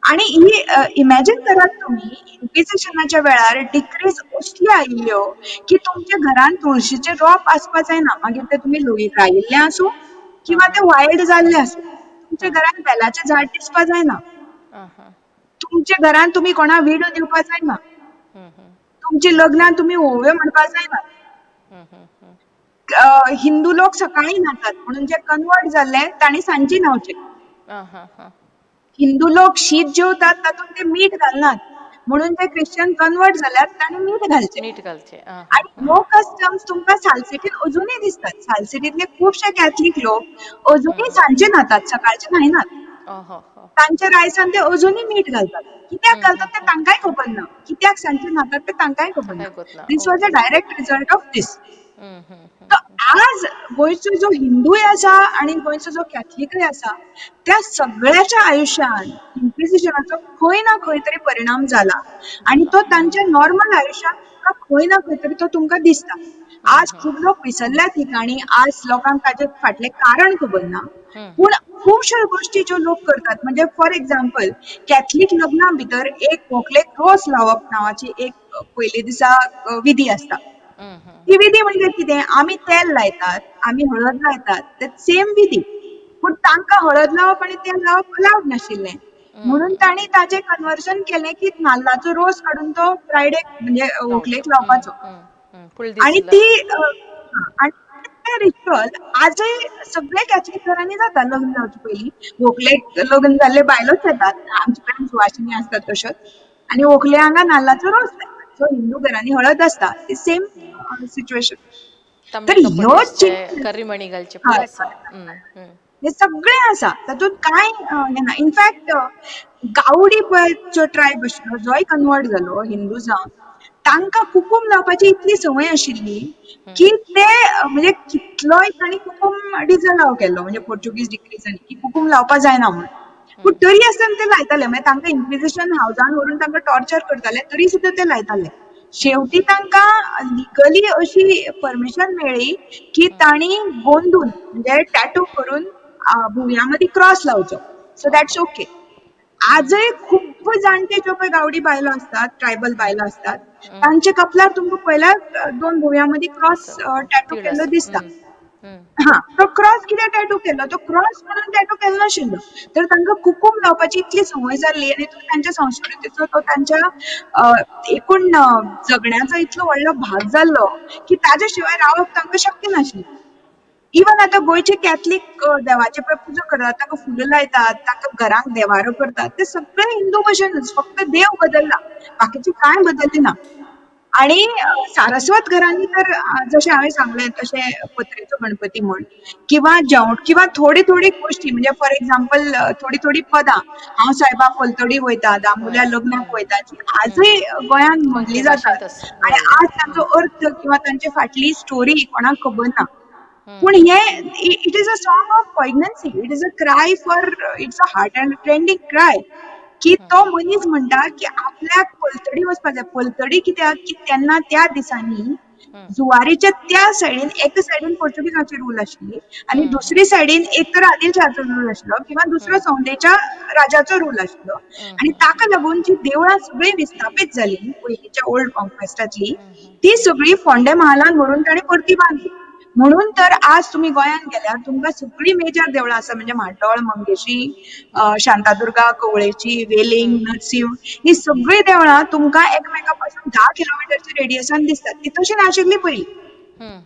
आणि ही इमॅजिन करात तुमी इन्क्विजिशनाच्या वेळार डिक्रीज असल्यो आयिल्ल्यो की तुमच्या घरान तुळशीचें रोप आसपा जायना, मागीर ते तुमी लायिल्लें आसूं किंवा ते वायल्ड जाल्लें आसूं, तुमच्या घरान बेलाचें झाड दिसपा जायना, तुमच्या घरान तुमी कोणा विडो दिवपा जायना, तुमच्या लग्नान तुमी होव्यो म्हणपा जायना. हिंदू लोक सकाळी न्हातात म्हणून जे कन्वर्ट जाल्ले तांणी सांची न्हांवचें. हिंदू लोक शीत जेवतात तातूंत ते मीठ घालनात म्हणून ते क्रिश्चन कन्वर्ट जाल्यार तांणी मीठ घालचें. आणि ह्यो कस्टम्स तुमकां सालसेटीन अजुनूय दिसतात. सालसेटींतले खुबशे कॅथलीक लोक अजुनूय सांचे न्हातात, सकाळचे न्हायनात. तांच्या रायसान ते अजुनूय मीठ घालतात. कित्याक घालतात ते तांकांय खबर ना, कित्याक सांचे न्हातात ते तांकांय खबर ना. This was a direct result of this. तर आज गोंयचो जो हिंदूय आसा आणि गोंयचो जो कॅथलिकय आसा त्या सगळ्याच्या आयुश्यान इन्क्विजिशनाचो खंय ना खंय तरी परिणाम जाला आणि तो तांच्या नॉर्मल आयुश्यान तुमकां खंय ना खंय तरी तो तुमकां दिसता. आज खूब लोक विसरल्या ठिकाणी आज लोकांक ताचे फाटलें कारण खबर ना, पूण खुबश्यो गोश्टी ज्यो लोक करतात म्हणजे फॉर एक्झाम्पल कॅथलीक लग्ना भितर एक व्हंकलेक रोस लावप नांवाची एक पयले दिसा विधी आसता. ही विधी म्हणजे कितें? आमी तेल लायतात, आमी हळद लायतात, ते सेम विधी. पूण तांकां हळद लावप आनी तेल लावप अलावड नाशिल्लें. म्हणून तांणी ताचें कन्वर्जन केलें की नाल्लाचो रोस काडून तो ब्रायडेक म्हणजे व्हंकलेक लावपाचो. फूल आणि दीस ती आणि ते रिच्युअल आजय सगळे कॅथलीक घरांनी जाता लग्न जावचे पयलीं. व्हंकलेक लग्न जाल्ले बायलोच येतात, आमचे कडेन सुवासिनी आसतात तश्योच. आणि व्हंकले हांगा नाल्लाचो रोस लायतात. सो हिंदू घरांनी हळद आसता. ती सेम सिच्युएशन. तांबडे तर ह्यो कपडे चेंज करी मणी घालचे पुरो हय आसा. हे सगळे आसा तातूंत कांय हें ना. इनफॅक्ट गावडी पळय जो ट्रायब आशिल्लो जोय कन्वर्ट जालो हिंदू जावन तांकां कुकूम लावपाची इतली संवय आशिल्ली की ते म्हणजे कितलोय तांणी कुकूम डिसअलाव केलो म्हणजे पोर्चुगीज डिक्रीजांनी की कुकूम लावपा जायना म्हणून. पूण तरी आसतना ते लायताले म्हणजे तांकां इन्क्विजिशन हावजान व्हरून तांकां टॉर्चर करताले तरी सुद्दां ते लायताले. शेवटी तांकां लिगली अशी परमिशन मेळ्ळी की तांणी गोंदून म्हणजे टॅटू करून भुंया मदीं क्रॉस लावचो. So that's okay. आजय खूब जाणटे ज्यो पळय गावडी बायलो आसतात ट्रायबल बायलो आसतात तांच्या कपलार तुमकां पयल्यार 2 भुंया मदीं क्रॉस टॅटू तीड केल्लो आसा. दिसता. तो क्रॉस कित्याक टॅटू केलो? तो क्रॉस म्हणून टॅटू केलो नाशिल्लो. तर तांकां कुकूम लावपाची इतली संवय जाल्ली आनी तो तांच्या संस्कृतीचो तो तांच्या एकूण जगण्याचो इतलो व्हडलो भाग जाल्लो की ताजे शिवाय रावप तांकां शक्य नाशिल्लें. इवन आतां गोंयचे कॅथलीक देवाचे पळय पुजा करतात तांकां फुलां लायतात तांकां घरांक देवारो करतात ते सगळे हिंदू भशेनच फक्त देव बदलला बाकीचे कांय बदललें ना. आणि सारस्वत घरांनी तर जशें हांवें सांगलें तशें पत्रेचो गणपती म्हण किंवा थोडी थोडी गोश्टी म्हणजे फॉर एक्झाम्पल थोडी थोडी पदां हांव सायबा पलतडी वयता दामोल्या लग्नाक वयता जी आजय गोंयांत म्हणली कोंकणी जातात भाशेंतच. आणि आज तांचो अर्थ किंवा तांची फाटली स्टोरी कोणाक खबर ना. पूण हे it is a song of pregnancy. It is a cry for it's a heart and trending cry की तो मनीस म्हणटा की आपल्याक पलतडी वचपाक जाय. पलतडी कित्याक की तेन्ना त्या दिसांनी जुवारीच्या त्या सायडीन एका सायडीन पोर्चुगीजांची रूल आशिल्ली आणि दुसरी सायडीन एक तर आदिलशाहाचो रूल आशिल्लो किंवा दुसरो सौंदेच्या राजाचो रूल आशिल्लो आणि ताका लागून जी देवळां सगळीं विस्थापीत जालीं पयलींच्या ओल्ड कॉन्क्वेस्टांतलीं ती सगळीं फोंडे महालान व्हरून ताणें परती बांदली. म्हणून तर आज तुम्ही गोंयांत गेल्यार तुमकां सगळीं मेजर देवळां आसा म्हणजे म्हाड्डोळ मंगेशी शांतादुर्गा कवळेची वेलिंग नरसिंह ही सगळीं देवळां तुमकां एकामेका पासून 10 किलोमिटरच्या रेडियसान दिसतात. ती तशी नाशिल्ली पयलीं.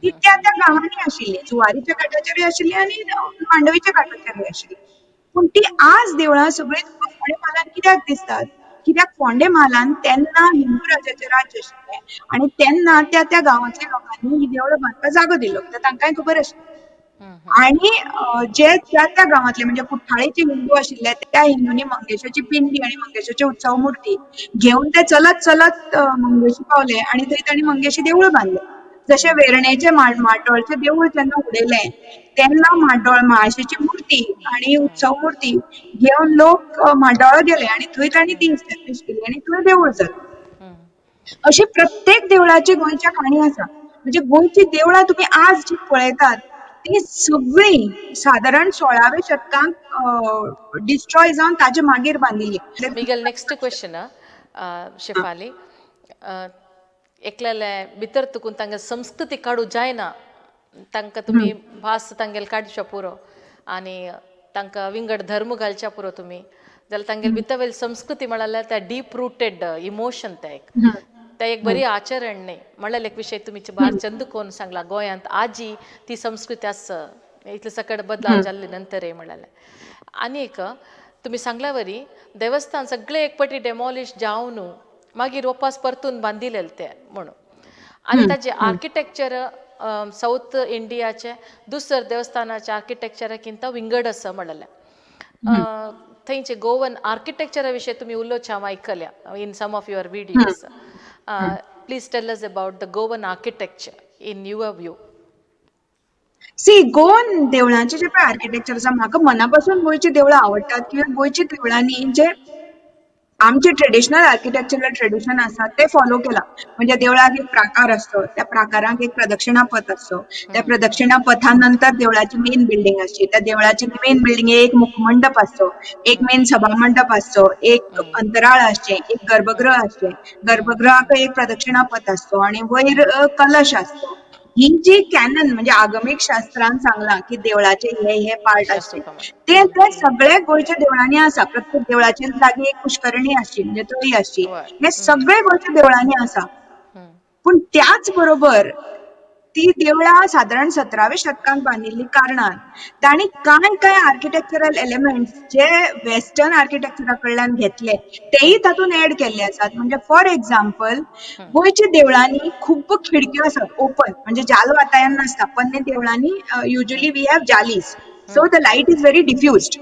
ती त्या त्या गांवांनी आशिल्ली. जुवारीच्या घाटाचेरूय आशिल्ली आनी मांडवीच्या घाटाचेरूय आशिल्ली. पूण ती आज देवळां सगळीं तुमकां फोंडे म्हालान कित्याक दिसतात? कित्याक फोंडे म्हालान तेन्ना हिंदू राजाचें राज्य आशिल्लें आनी तेन्ना त्या त्या गांवांतल्या लोकांनी ही देवळां बांदपाक जागो दिल्लो कित्याक तांकांय खबर आशिल्ली. आणि जे त्या त्या गांवांतले म्हणजे कुठ्ठाळीचे हिंदू आशिल्ले त्या हिंदूंनी मंगेशाची पिंडी आणि मंगेशाची उत्सव मूर्ती घेवन ते चलत चलत मंगेशी पावले आणि थंय तांणी मंगेशी देवूळ बांदलें. जशें वेर्णेचे म्हाड्डोळचें देवूळ जेन्ना उडेलें तेन्ना म्हाड्डोळ म्हाळशेची मूर्ती आणि उत्सव मूर्ती घेवन लोक म्हाड्डोळा गेले आणि थंय तांणी ती इस्टॅब्लिश केली आणि थंय देवूळ जालें. अशी प्रत्येक देवळाची गोंयच्या काणी आसा. म्हणजे गोंयची देवळां तुम्ही आज जी पळयतात ती सगळीं सादारण 16व्या शतकांत डिस्ट्रॉय जावन ताचे मागीर बांदिल्ली. मिगेल नेक्स्ट क्वेश्चन शेफाली एकलेले भितर तुकून तांगे संस्कृती काडू जायना तांकां तुमी भास तांगेल काडचो पुरो आनी तांकां विंगड धर्म घालच्या पुरो तुमी जाल्यार तांगेल भितर संस्कृती म्हळ्यार त्या डीप रुटेड इमोशन ते एक बरी आचरण न्ही म्हणल्यार एक विशय तुमी बार चंद कोन सांगला गोंयांत आजी ती संस्कृती आसा इतले सकट बदलाव जाल्ले नंतर म्हळ्यार आनी एक तुमी सांगल्या वरी देवस्थान सगळे एक पटी डेमॉलिश जावन मागीर वापस परतून बांदिले ते म्हणून आनी ताजे आर्किटेक्चर साऊथ इंडियाचे दुसरे देवस्थानाच्या आर्किटेक्चराकिंत विंगड आसा म्हणलें थंयचे गोवन आर्किटेक्चरा विशयी तुमी उलोवचें हांव आयकल्या in some of your videos please tell us about the Goan architecture in your view? See Goan देवळांचे जे पळय आर्किटेक्चर आसा म्हाका मनापासून गोंयची देवळां आवडटात किंवा गोंयच्या देवळांनी जे आमचे ट्रेडिशनल आर्किटेक्चरल ट्रेडिशन आसा ते फॉलो केला. म्हणजे देवळाक एक प्राकार असतो, त्या प्राकाराक एक प्रदक्षिणा पथ असतो, त्या प्रदक्षिणा पथानंतर देवळाची मेन बिल्डिंग असते, त्या देवळाची मेन बिल्डिंगेक एक मुखमंडप असतो, एक मेन सभामंडप असतो, एक अंतराळ असते, एक गर्भगृह असते, गर्भगृहाक एक प्रदक्षिणा पथ असतो आणि वयर कलश असतो. ही जी कॅनन म्हणजे आगमिक शास्त्रान सांगला की देवळाचे हे पार्ट असते ते सगळे गोंयच्या देवळांनी आसा. प्रत्येक देवळाच्या लागीं एक पुष्करणी आसची म्हणजे तळी आसची. हे सगळे गोंयच्या देवळांनी आसा. पूण त्याच बरोबर ती देवळां साधारण 17व्या शतकान बांदिल्ली कारणान तांणी काय आर्किटेक्चरल एलिमेंट्स जे वेस्टर्न आर्किटेक्चरा कडल्यान घेतले तेही तातूंत एड केल्ले आसात. म्हणजे फॉर एक्झाम्पल गोंयच्या देवळांनी खूब खिडक्यो आसात ओपन म्हणजे जाल वातायन नासता. पन्ने देवळांनी usually we have jalis so the light is very diffused.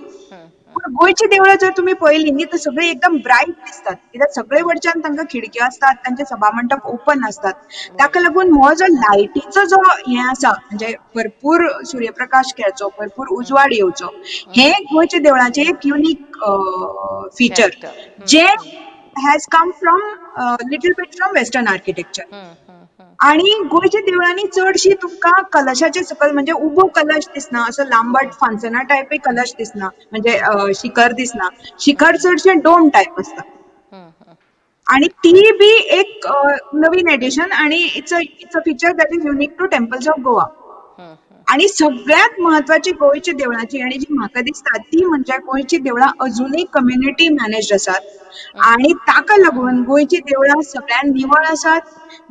पूण गोंयची देवळां जर तुमी पळयलीं न्ही तर सगळीं एकदम ब्रायट दिसतात कित्याक सगळे वटच्यान तांकां खिडक्यो असतात, तांचे सभामंडप ओपन असतात. ताका लागून हो जो लायटीचो जो हे आसा म्हणजे भरपूर सूर्यप्रकाश खेळचो, भरपूर उजवाड येवचो, हे गोंयच्या देवळांचे एक युनिक फीचर जे has come from little bit from western architecture. आणि गोंयच्या देवळांनी चडशी तुमकां कलशाचे सकयल म्हणजे उबो कलश दिसना, असो लांबट फांसना टायप कलश दिसना म्हणजे शिखर दिसना. शिखर चडशे डोम टायप आसता. आणि ती बी एक नवीन एडिशन आणि it's a feature that is unique to temples of Goa. आणि सगळ्यात महत्वाची गोंयच्या देवळांची आणि जी म्हाका दिसता ती म्हणजे गोंयची देवळां अजूनही कम्युनिटी मॅनेज्ड आसात. आणि ताका लागून गोंयची देवळां सगळ्यान निवळ आसात.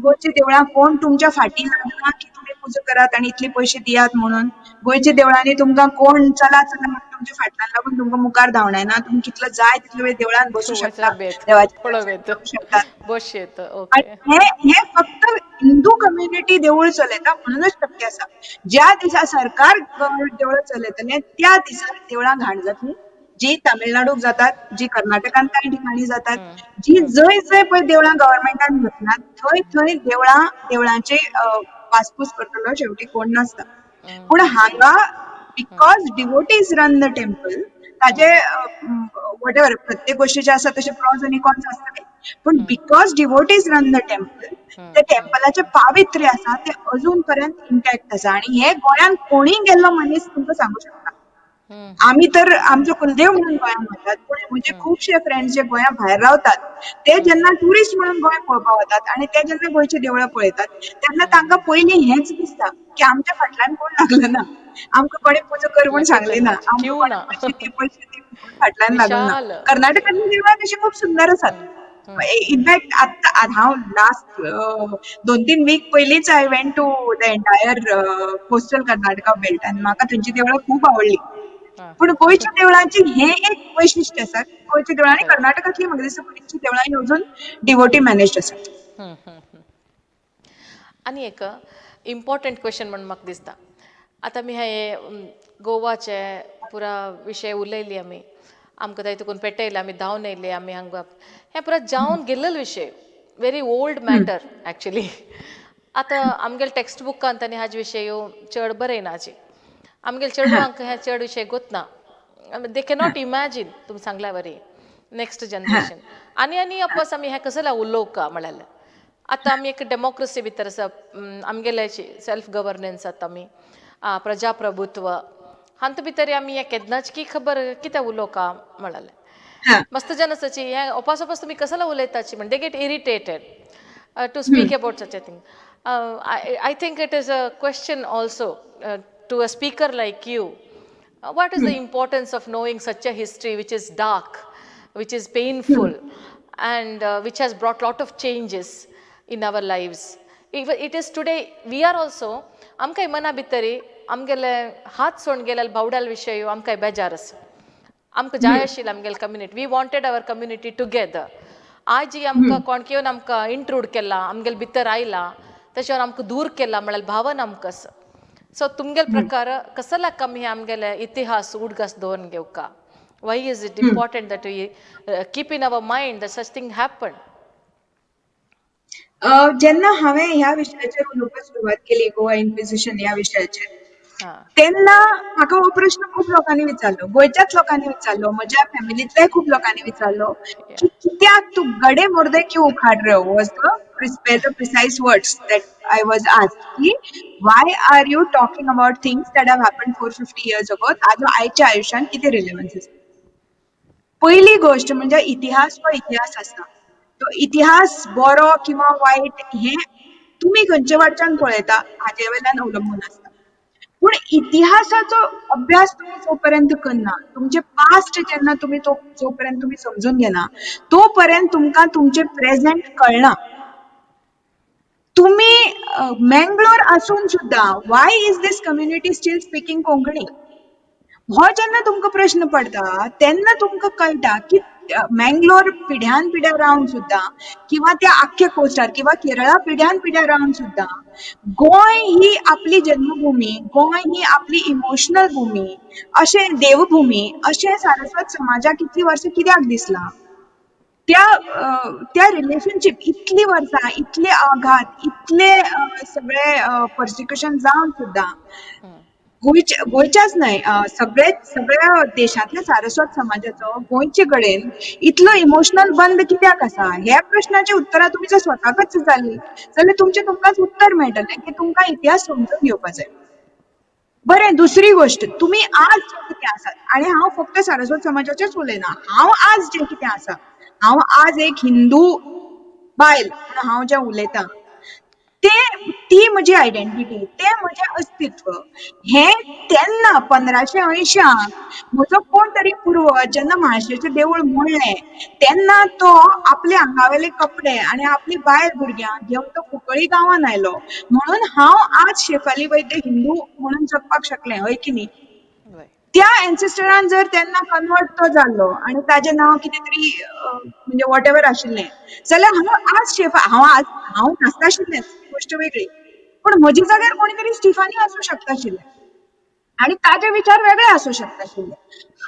गोंयची देवळां कोण तुमच्या फाटी लागना की तुमी पुजा करात आणि इतले पयशे दियात म्हणून. गोंयच्या देवळांनी तुमकां कोण चला चला म्हणून तुमच्या फाटल्यान लागून तुमकां मुखार धांवडायना. तुम्ही कितलो जाय तितलो वेळ देवळान बसूं शकता, देवाचें दर्शन करूंक शकतात. आणि हे फक्त हिंदू कम्युनिटी देवूळ चलयता म्हणूनच शक्य आसा. ज्या दिसा सरकार देवळां चलयतले त्या दिसा देवळां घाण जातली, जी तामिळनाडूक जातात, जी कर्नाटकान कांय ठिकाणी जातात, जी जंय जंय पळय देवळां गव्हर्नमेंटान घेतल्यात थंय थंय देवळांचे वासपूस करतलो शेवटी कोण नासता. पूण हांगा because devotees run the temple ताजे वॉटेवर प्रत्येक गोष्टीचे आसा तशे प्रॉज आनी कॉन्स आसतले. पण because devotees run the temple ते टेम्पलाचे पावित्र्य आसा ते अजून पर्यंत इंटॅक्ट आसा. आणि हे गोंयान कोणीय गेल्लो मनीस तुमकां सांगू शकता. आमी तर आमचो कुलदेव म्हणून गोंयान वतात, पूण म्हजे खुबशे फ्रेंड्स जे गोंया भायर रावतात ते जेन्ना ट्युरिस्ट म्हणून गोंय पळोवपाक वतात आणि ते जेन्ना गोंयची देवळां पळयतात तेन्ना तांकां पयलीं हेंच दिसता की आमच्या फाटल्यान कोण लागलो ना, आमकां कोणें पुजा कर म्हूण सांगलें ना, आमकां कोणें पयशे दी म्हणून फाटल्यान लागलो ना. कर्नाटकांतलीं देवळां तशीं खूब सुंदर आसात. इनफॅक्ट हांव लास्ट 2-3 वीक पयलींच I went to the entire coastal Karnataka belt आनी म्हाका थंयची देवळां खूब आवडली. पूण गोंयच्या देवळांची हें एक वैशिश्ट्य आसा की गोंयच्या देवळांनी कर्नाटकांतली म्हाका दिसता गोंयची देवळां अजून डिवोटी मॅनेज्ड आसात. आनी एक इम्पॉर्टंट क्वेश्चन म्हणून म्हाका दिसता. आतां आमी हे गोवाचे पुरा विशय उलयली आमी, आमकां थंय तुकून पेटयले, आमी धांवन येयले, आमी हांगा हें परत जावन गेल्लो विशय, व्हेरी ओल्ड मॅटर एक्चुली. आतां आमगेले टेक्स्ट बुकांत आनी हाजे विशय चड बरयनाची. आमगेले चेडवांक हे चड विशय गोतना. दे कॅनॉट इमॅजीन तुमी सांगल्या वरी नेक्स्ट जनरेशन. आनी अपस आमी हें कसो उलोवका म्हळ्यार आतां आमी एक डेमोक्रेसी भितर आसा. आमगेले सेल्फ गव्हर्नन्स आतां आमी प्रजाप्रभुत्व हांत भितर आमी हें केन्नाच की खबर कितें उलोवका म्हळ्यार मस्त जन आसाची हें ओपास ओपास तुमी कसो उलयताची म्हण they get irritated to speak about such a thing. I think it is a question also to a speaker like you. What is the importance of knowing such a history which is dark, which is painful, and which has brought lot of changes in our lives? It is today we are also आमकां मना भितरी आमगेले हात सोडून गेल्याल बावडाल विशय आमकां बेजार आसा. आमकां जाय आशिल्लें आमगेले community, we wanted our community together. आज जी आमकां कोण येवन आमकां इंट्रूड केला, आमगेले भितर आयला, तेच्या आमकां दूर केला म्हळ्यार भावना आमकां आसा. सो तुमगेले प्रकार कसला कमी आमगेले इतिहास उडगस दवरून घेवका? Why is it important that we keep in our mind that such thing happened? जेन्ना हांवें ह्या विशयाचेर उलोवपाक सुरवात केली, गोवा इन्क्विजिशन ह्या विशयाचेर, हा तेन्ना म्हाका हो प्रश्न खूब लोकांनी विचारलो, गोंयच्याच लोकांनी विचारलो, म्हज्या फॅमिलींतल्याय खूब लोकांनी विचारलो या की कित्याक तूं गडे मुर्दे क्यों उखाड़ रहे हो, was the precise words that I was asked की why are you talking about things that have happened 450 years ago, ताजो आयच्या आयुश्यान कितें रिलेवन्स आसा. पहिली गोष्ट म्हणजे इतिहास हो इतिहास आसा. तो इतिहास बरो किंवा वायट हे तुम्ही खंयचे वाटच्यान पळयता हाचे वयल्यान अवलंबून आसता. पूण इतिहासाचो अभ्यास तुम्ही जोपर्यंत करना, तुमचे पास्ट जेन्ना तुम्ही जोपर्यंत तुम्ही समजून घेना, तोपर्यंत तुमकां तुमचे प्रेझेंट कळना. तुम्ही मँगलोर आसून सुद्धा Y is this community steel speaking Konkani, हो जेन्ना तुमकां प्रश्न पडटा तेन्ना तुमकां कळटा की मँगलोर पिढ्यान पिढ्या रावन सुद्धा किंवा त्या आख्ख्या कोस्टार किंवा केरळा पिढ्यान पिढ्या रावन सुद्धा गोंय ही आपली जन्मभूमी, गोंय ही आपली इमोशनल भूमी, अशें देवभूमी अशें सारस्वत समाजाक इतली वर्सां कित्याक दिसला. त्या रिलेशनशीप इतली वर्सां, इतले आघात, इतले सगळे पर्सिक्युशन जावन सुद्धा गोंयच्याच न्हय, सगळ्या देशांतल्या सारस्वत समाजाचो गोंयचे कडेन इतलो इमोशनल बंद कित्याक आसा. ह्या प्रश्नाची उतरां तुमी जर स्वताकच जाली जाल्यार तुमकांच उत्तर मेळटलें की तुमकां इतिहास समजून घेवपाक जाय. बरें, दुसरी गोष्ट, तुम्ही आज जे कितें आसात, आनी हांव फक्त सारस्वत समाजाचेच उलयना, हांव आज जे कितें आसा, हांव आज एक हिंदू बायल म्हणून हांव जें उलयतां, ती म्हजी आयडेंटिटी, तें म्हजें अस्तित्व. हें तेन्ना 1580 म्हजो कोण तरी पुर्वज जेन्ना म्हाळशेचें देवूळ मोडलें तेन्ना तो आपले आंगावेले कपडे आनी आपली बायल भुरग्यां घेवन तो कुंकळ्ळी गांवांत आयलो, म्हणून हांव आज शेफाली वैद्य हिंदू म्हणून जगपाक शकलें, हय की न्ही. त्या एन्सेस्टरान जर तेन्ना कन्वर्ट तो जाल्लो आनी ताजें नांव कितें तरी म्हणजे वॉटेवर आशिल्लें जाल्यार हांव नासता आशिल्लेंच, ती गोश्ट वेगळी, पूण म्हजे जाग्यार कोणी तरी स्टिफानी आसूं शकता आशिल्लें आनी ताजे विचार वेगळे आसूं शकता आशिल्ले.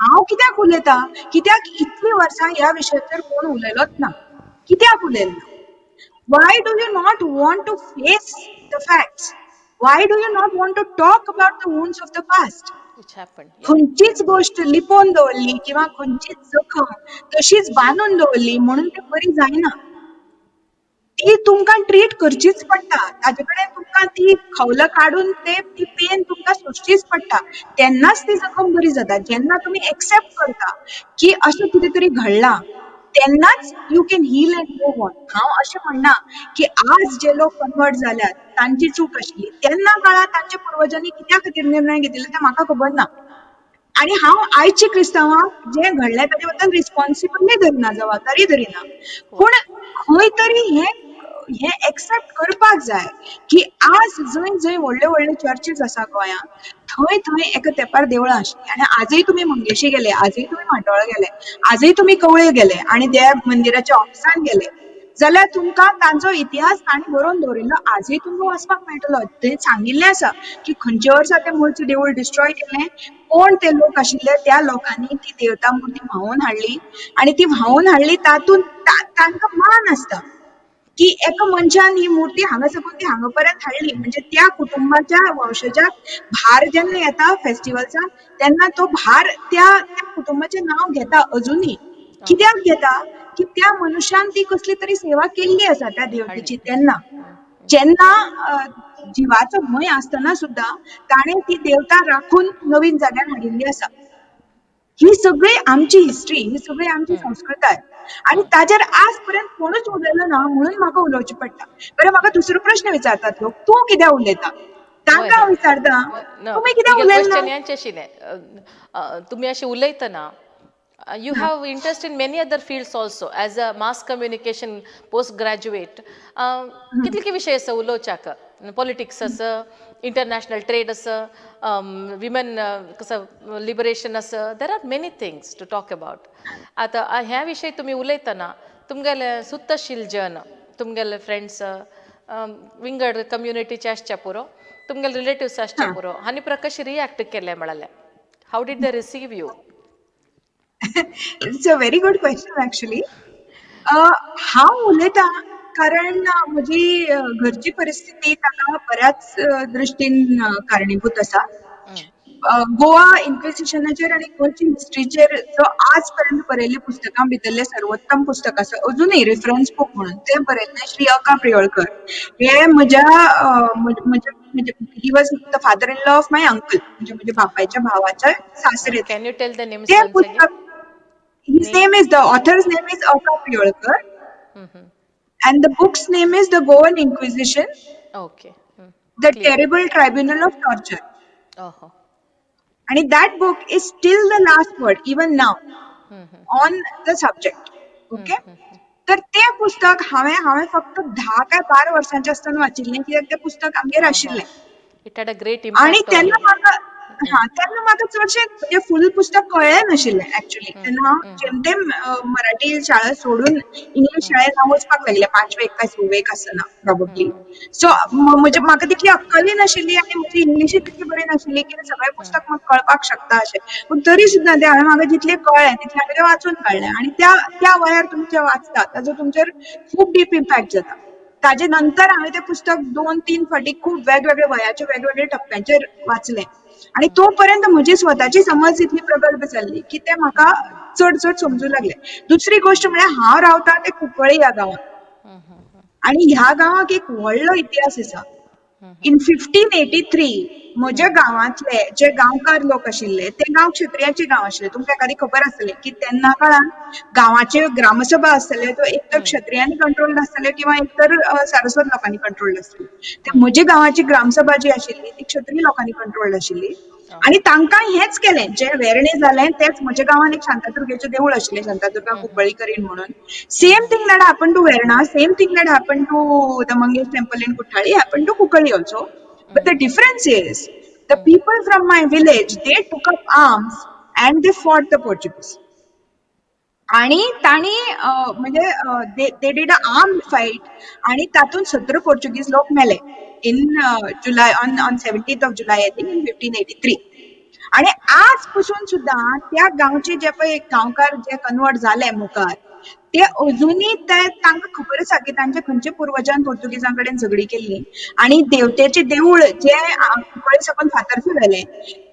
हांव कित्याक उलयतां, कित्याक इतलीं वर्सां ह्या विशयाचेर कोण उलयलोच ना. कित्याक उलयलो ना? Why do you not want to face the facts? Why do you not want to talk about the wounds of the past? which happened. Yeah. खंयचीच गोष्ट लिपोवन दवरली किंवा खंयचीच जखम तशीच बांदून दवरली म्हणून ती बरी जायना. ती तुमकां ट्रीट करचीच पडटा, ताजे कडेन तुमकां ती खवलं काडून ती पेन तुमकां सोंसचीच पडटा, तेन्नाच ती जखम बरी जाता. जेन्ना तुमी एक्सेप्ट करता की अशें कितें तरी घडलां तेन्नाच you can heal and move on. हांव अशें म्हणना की आज जे लोक कन्वर्ट जाल्यात तांची चूक आशिल्ली, तेन्ना काळार तांच्या पुर्वजांनी कित्या खातीर निर्णय घेतिल्ले तें म्हाका खबर ना. आनी हांव आयची क्रिस्तांवांक जें घडलें ताजे बद्दल रिस्पॉन्सिबलूय धरना, जबाबदारी धरिना, पूण खंय तरी हें एक्सेप्ट करपाक जाय की आज जंय जंय व्हडल्यो व्हडल्यो चर्चीज आसा गोंयांत, थंय थंय एका तेंपार देवळां आशिल्लीं. आनी आजय तुमी मंगेशी गेले, आजय तुमी माटोळा गेले, आजय तुमी कवळे गेले आनी त्या मंदिराच्या ऑफिसान गेले जाल्यार तुमकां तांचो इतिहास तांणी बरोवन दवरिल्लो आजय तुमकां वाचपाक मेळटलो. थंय सांगिल्लें आसा की खंयच्या वर्सा तें मूळचें देवूळ डिस्ट्रॉय केलें, कोण ते लोक आशिल्ले, त्या लोकांनी ती देवता मुर्ती व्हांवून हाडली आनी ती व्हांवून हाडली तातूंत तांकां मान आसता की एका मनशान ही मुर्ती हांगा साकून ती हांगा पर्यंत हाडली, म्हणजे त्या कुटुंबाच्या वंशजाक भार जेन्ना येता फेस्टिवल्सान तेन्ना तो भार त्या कुटुंबाचें नांव घेता अजुनी. कित्याक घेता की त्या मनशान ती कसली तरी सेवा केल्ली आसा त्या देवतेची तेन्ना, जेन्ना जिवाचो भंय आसतना सुद्धा ताणें ती देवता राखून नवीन जाग्यार हाडिल्ली आसा. ही सगळी आमची हिस्ट्री, ही सगळी आमची संस्कृताय आनी ताजेर आज पर्यंत कोणूच उलयलो ना म्हणून म्हाका उलोवचें पडटा. बरें, म्हाका दुसरो प्रश्न विचारतात लोक, तूं कित्याक उलयता? तांकां हांव विचारतां, तुमी कित्याक उलयना? क्वेश्चन यांचे आशिल्लें, तुमी अशें उलयतना you have interest in many other fields also as a mass communication postgraduate. कितले के विषय आसा उलोवच्याक? पॉलिटिक्स आसा, इंटरनॅशनल ट्रेड आसा, विमेन कसं लिबरेशन आसा, there are many things to talk about. आतां ह्या विशयी तुमी उलयतना तुमगेले सुत्तशील जन, तुमगेले फ्रेंड्स विंगड कम्युनिटीचे आसचे पुरो, तुमगेले रिलेटिव्स आसचे पुरो, हांणी कशें रिएक्ट केलें म्हळ्यार? How did they receive you? It's a very good question actually. हांव उलयतां कारण म्हजी घरची परिस्थिती ताका बऱ्याच दृश्टीन कारणीभूत आसा. गोवा इन्क्विजिशनाचेर आनी गोंयची हिस्ट्रीचेर जो आज पर्यंत बरयल्ली पुस्तकां भितरलें सर्वोत्तम पुस्तक आसा अजुनूय रेफरन्स बूक म्हणून तें बरयल्लें श्री अ. प्रियोळकर. हे ही was the father in law of my uncle, म्हणजे म्हज्या बापायच्या भावाचे सासरे. Can you tell the names ते once again? पुस्तक, his name is, the author's name is a. Priolkar, and the book's name is The Goan Inquisition, Okay. The Clear. Terrible Tribunal of Torture. Oh. And that book is still the last word, even now, on the subject. Okay? तर ते पुस्तक हांवें फक्त 10 काय 12 वर्सांचें आसतना वाचिल्लें, कित्याक तें पुस्तक आमगेर आशिल्लें. It had a great आणि impact on you. तेन्ना म्हाका चडशें म्हणजे फूल पुस्तक कळ्ळें नाशिल्लें एक्चुअली. तेन्ना हांव जेमतेम मराठी शाळा सोडून इंग्लीश शाळेंत हांव वचपाक लागलें 5वेक काय 6वेक आसतना प्रोबब्ली. सो म्हणजे म्हाका तितली अक्कलूय नाशिल्ली आनी म्हजी इंग्लिशूय तितली बरी नाशिल्ली की सगळें पुस्तक म्हाका कळपाक शकता अशें. पूण तरी सुद्दां तें हांवें म्हाका जितलें कळ्ळें तितलें हांवें तें वाचून काडलें. आनी त्या वयार तुमी जें वाचता ताजो तुमचेर खूब डीप इम्पॅक्ट जाता. ताजे नंतर हांवें तें पुस्तक 2-3 फावटी खूब वेगवेगळ्या वयाच्या वेगवेगळ्या टप्प्यांचेर वाचलें. आणि तोपर्यंत म्हजी स्वताची समज इतली प्रगल्भ जाल्ली की तें म्हाका चड समजूंक लागलें. दुसरी गोश्ट म्हळ्यार हांव रावतां तें कुंकळ्ळी ह्या गांवांत, आनी ह्या गांवाक एक व्हडलो इतिहास आसा. इन 1583 म्हज्या गांवांतले जे गांवकार लोक आशिल्ले ते गांव क्षत्रियाचे गांव आशिल्ले. तुमकां एखादी खबर आसतली की तेन्ना काळान गांवाच्यो ग्रामसभा आसतल्यो त्यो एक तर क्षत्रियांनी कंट्रोल्ड आसतल्यो किंवा एक तर सारस्वत लोकांनी कंट्रोल्ड आसतल्यो. ते म्हज्या गांवाची ग्रामसभा जी आशिल्ली ती क्षत्रिय लोकांनी कंट्रोल्ड आशिल्ली. आनी तांकां हेच केलें जें वेर्णे जालें तेच म्हज्या गांवांत एक शांतादुर्गेचें देवूळ आशिल्लें, शांतादुर्गा कुंकळ्ळीकरीण म्हणून. Same thing that happen to Verna, same thing that happen to the Mangesh temple in Kuthali happened to Kukali also. But the difference is the people from my village, they took up arms and they fought the Portuguese. आणि तांणी म्हणजे they did an armed fight आणि तातूंत 17 पोर्चुगीज लोक मेले in July, on 17th of July I think in 1583. आणि आज पसून सुद्दां त्या गांवचे जे पळय गांवकार जे कन्वर्ट जाले मुखार ते अजुनूय तांकां खबर आसा की तांच्या खंयच्या पुर्वजान पोर्तुगीजां कडेन झगडी केल्ली. आनी देवतेचें देवूळ जे कुंकळ्ळे सकून फातर्फी जालें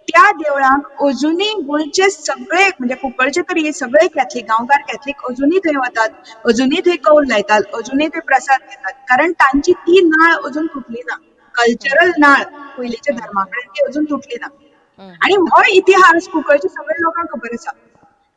त्या देवळाक अजुनूय गोंयचे सगळे म्हणजे कुंकळ्ळेचे तरी सगळे कॅथलीक गांवकार कॅथलीक अजुनूय थंय वतात, अजुनूय थंय कौल लायतात, अजुनूय थंय प्रसाद घेतात. कारण तांची ती नाळ अजून तुटली ना. कल्चरल नाळ पयलींच्या धर्मा कडेन ती अजून तुटली ना. आणि हो इतिहास कुंकळ्ळेच्या सगळ्या लोकांक खबर आसा.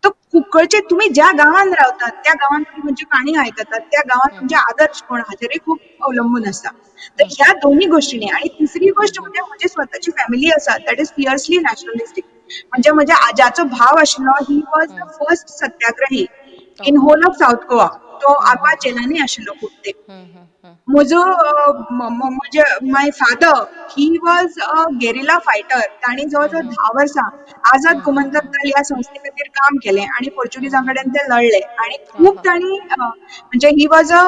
तो कुंकळ्ळेचे तुमी ज्या गांवांत रावतात त्या गांवांत तुमी खंयची काणी आयकतात त्या गांवांत तुमचे आदर्श कोण हाचेरूय खूब अवलंबून आसता. तर ह्या दोन्ही गोश्टींनी. आणि तिसरी गोश्ट म्हणजे म्हजी स्वताची फॅमिली आसा दॅट इज फियर्सली नॅशनलिस्टीक. म्हणजे म्हज्या आज्याचो भाव आशिल्लो he was the first satyagrahi in whole of South Goa. तो आग्वाद जेलांनी आशिल्लो खूब तेंप. My father he was a guerrilla fighter. तांणी जवळ जवळ 10 वर्सां आझाद गोमंतक दल ह्या संस्थे खातीर काम केलें आणि पोर्चुगीजां कडेन ते लढले. आणि खूब तांणी म्हणजे ही वॉज अ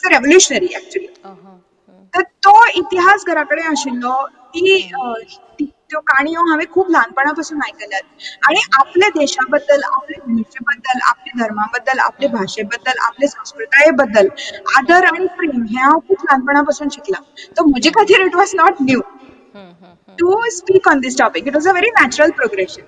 रेव्होल्युशनरी एक्चुअली. तर तो इतिहास घरा कडेन आशिल्लो. त्यो काणयो हांवें खूब ल्हानपणा पासून आयकल्यात. आनी आपल्या देशा बद्दल, आपल्या भुमीचे बद्दल, आपल्या धर्मा बद्दल, आपले भाशे बद्दल, आपले संस्कृताये बद्दल आदर आनी प्रेम हें हांव खूब ल्हानपणा पासून शिकलां. तर म्हजे खातीर it was not new to speak on this topic. It was a very natural progression.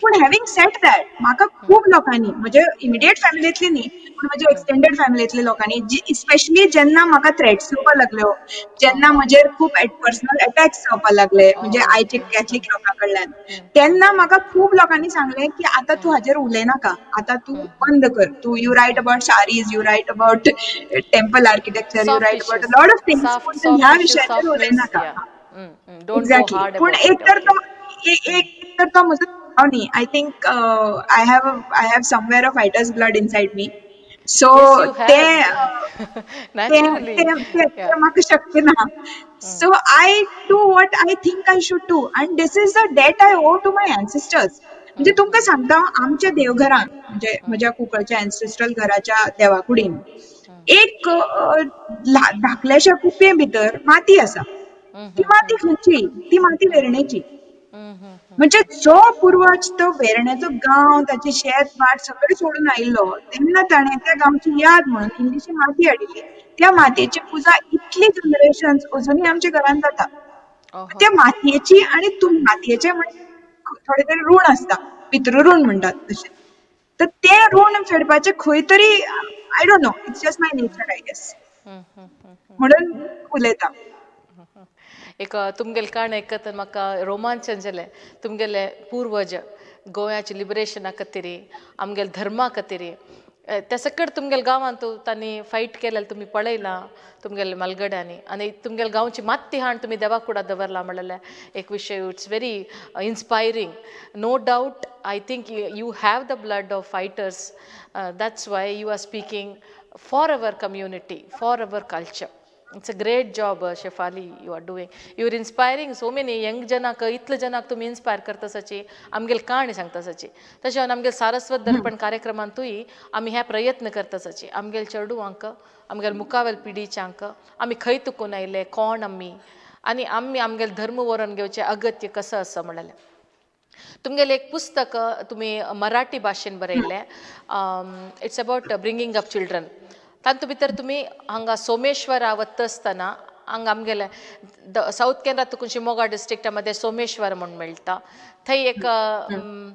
पण हॅव्हिंग सेड दॅट म्हाका खूब लोकांनी म्हणजे इमिडिएट फॅमिलींतली न्ही पूण म्हज्या एक्सटेंडेड फॅमिलींतल्या लोकांनी स्पेशली जेन्ना म्हाका थ्रेट्स येवपाक लागल्यो, जेन्ना म्हजेर खूब पर्सनल अटॅक्स जावपाक लागले म्हणजे आयचे कॅथलीक लोकां कडल्यान, तेन्ना म्हाका खूब लोकांनी सांगलें की आतां तूं हाजेर उलयनाका, आतां तूं बंद कर. तूं you write about saris, you write about temple architecture, you write about a lot of things, पूण तूं ह्या विशयाचेर उलयनाका. एक्झॅक्टली. पूण एक तर तो म्हजो भाव न्ही. I think I have somewhere a fighter's blood inside me. So तें म्हाका शक्य ना. So I do what I think I should do and this is the debt I owe to my ancestors. म्हणजे तुमकां सांगता आमच्या देवघरान म्हणजे म्हज्या कुंकळ्ळेच्या एन्सेस्ट्रल घराच्या देवाकुडीन एक धाकल्याशा कुपये भितर माती आसा. ती माती खंयची? ती माती वेर्णेची. म्हणजे जो पूर्वज तो वेर्ण्याचो गांव ताचे शेत भाट सगळें सोडून आयिल्लो तेन्ना ताणें त्या गांवची याद म्हणून इल्लीशी माती हाडिल्ली. त्या मातयेची पुजा इतली जनरेशन्स अजुनूय आमच्या घरान जाता. ओहो. त्या मातयेची आनी मातयेचे म्हणजे थोडे तरी ऋण आसता, पितृऋण म्हणटात तशें. तर ते ऋण फेडपाचें खंय तरी I don't know, it's just my nature I guess. म्हणून उलयता. एक तुमगेले काण आयकत म्हाका रोमांचन जालें. तुमगेले पूर्वज गोंयाचे लिबरेशना खातीर आमगेले धर्मा खातीर त्या सकट तुमगेले गांवांत तांणी फायट केलें तुमी पळयलां तुमगेले मलगड्यांनी आनी तुमगेले गांवची मात्ती हाण तुमी देवा कुडा दवरला म्हणलें एक विशय it's very inspiring. No doubt I think you have the blood of fighters. That's why you are speaking for our community, for our culture. It's a great job, Shefali, you are doing. You are inspiring so many young janak, इतले जनाक तुम्ही इन्स्पायर करता सची, आमगेल काणी सांगता सची. तशें आमगेल सारस्वत दर्पण कार्यक्रमांतूय आमी हे प्रयत्न करता सची. आमगेल चेडूवांक, आमगेल मुखावेल पिढीच्यांक आमी खंय तुकून आयले, कोण आमी आमगेल धर्म व्हरून घेवचें अगत्य कसं आसा म्हणलें. तुमगेलें एक पुस्तक तुमी मराठी भाशेन बरयलें. It's about bringing up children. तातूंत भितर तुमी हांगा सोमेश्वरा वता आसतना हांगा आमगेले साऊथ केंद्रांत तुका शिमोगा डिस्ट्रिक्टा मध्ये सोमेश्वर म्हणून मेळटा. थंय एक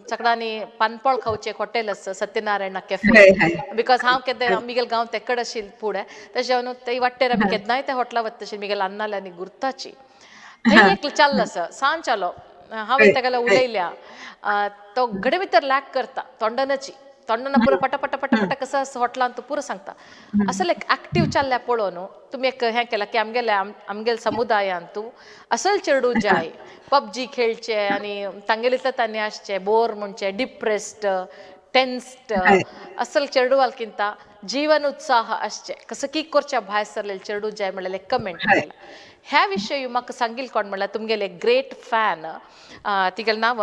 सगळ्यांनी पानपळ खावचें एक हॉटेल आसा सत्यनारायणा कॅफे. बिकॉज हांव केन्ना आमगेले गांव तेकड आशिल्लें फुडें तशें न्हू ते वाटेर आमी केन्नाय त्या हॉटेला वता तशें म्हगेले अन्नाल्यांनी गुर्ताची. थंय एक चल्ला आसा सांज जालो हांवें तेगेला उलयल्या. तो घडे भितर लॅक करता तोंडनाची तोंडना पुरो पटा पटा पटा पटा कसं असं हॉटलान तो पुरो सांगता. असं लायक ऍक्टिव्ह चालल्या पळोवन तुम्ही एक हें केलां की आमगेल्या समुदायान तूं असल चेडू जाय पबजी खेळचे आनी तांगेलीतले तांणी आसचे बोर म्हणचे डिप्रेस्ड टेन्स्ड असल चेडूवालकिंत जीवन उत्साह आसचे कसं की करच्या भायर सरलेले चेडू जाय म्हणलें कमेंट केला. ह्या विशयी म्हाका सांगिल कोण म्हणल्यार तुमगेले ग्रेट फॅन तिगेलें नांव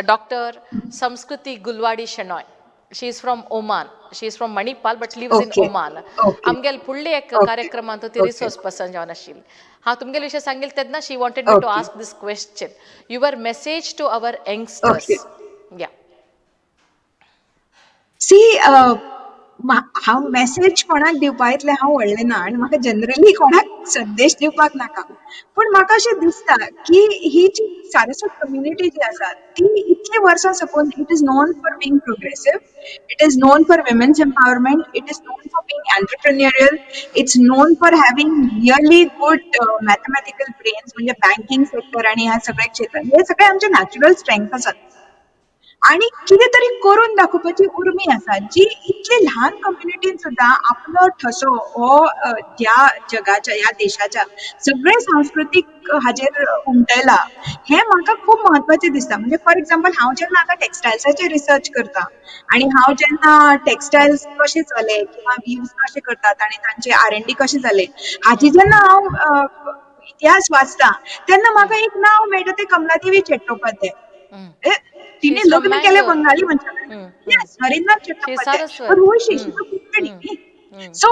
डॉक्टर संस्कृती Gulwadi Shenoy. She is from Oman. She is from Manipal but lives in Oman. आमगेल फुडले एक कार्यक्रमांत ती रिसोर्स पर्सन जावन आशिल्ली. हांव तुमगेले विशय सांगिल तेन्ना she wanted me to ask this question. Your message to our youngsters. या सी हांव मेसेज कोणाक दिवपा इतलें हांव व्हडलें ना आनी म्हाका जनरली कोणाक संदेश दिवपाक नाका. पूण म्हाका अशें दिसता की ही जी सारस्वत कम्युनिटी जी आसा ती इतली वर्सां साकून it is known for being progressive, it is known for women's empowerment, it is known for being entrepreneurial, it's known for having really good mathematical brains म्हणजे बँकिंग सेक्टर आनी ह्या सगळ्या क्षेत्रांत हे सगळे आमचे नॅचरल स्ट्रेंथ आसात. आणि कितें तरी करून दाखोवपाची उर्मी आसा जी इतली ल्हान कम्युनिटीन सुद्दां आपलो ठसो हो ह्या जगाच्या ह्या देशाच्या सगळे सांस्कृतीक हाजेर उमटयला हें म्हाका खूब महत्वाचें दिसता. म्हणजे फॉर एक्झाम्पल हांव जेन्ना आतां टेक्सटायल्साचेर रिसर्च करता आनी हांव जेन्ना टेक्सटायल्स कशे जाले किंवा वीव्स कशे करतात आनी तांचे R&D कशें जालें हाची जेन्ना हांव इतिहास वाचता तेन्ना म्हाका एक नांव मेळटा तें कमलादेवी चट्टोपाध्याय. तिने लग्न केले बंगाली मनशाकडेन. हरिनाथ चट्टोपाध्याय. सो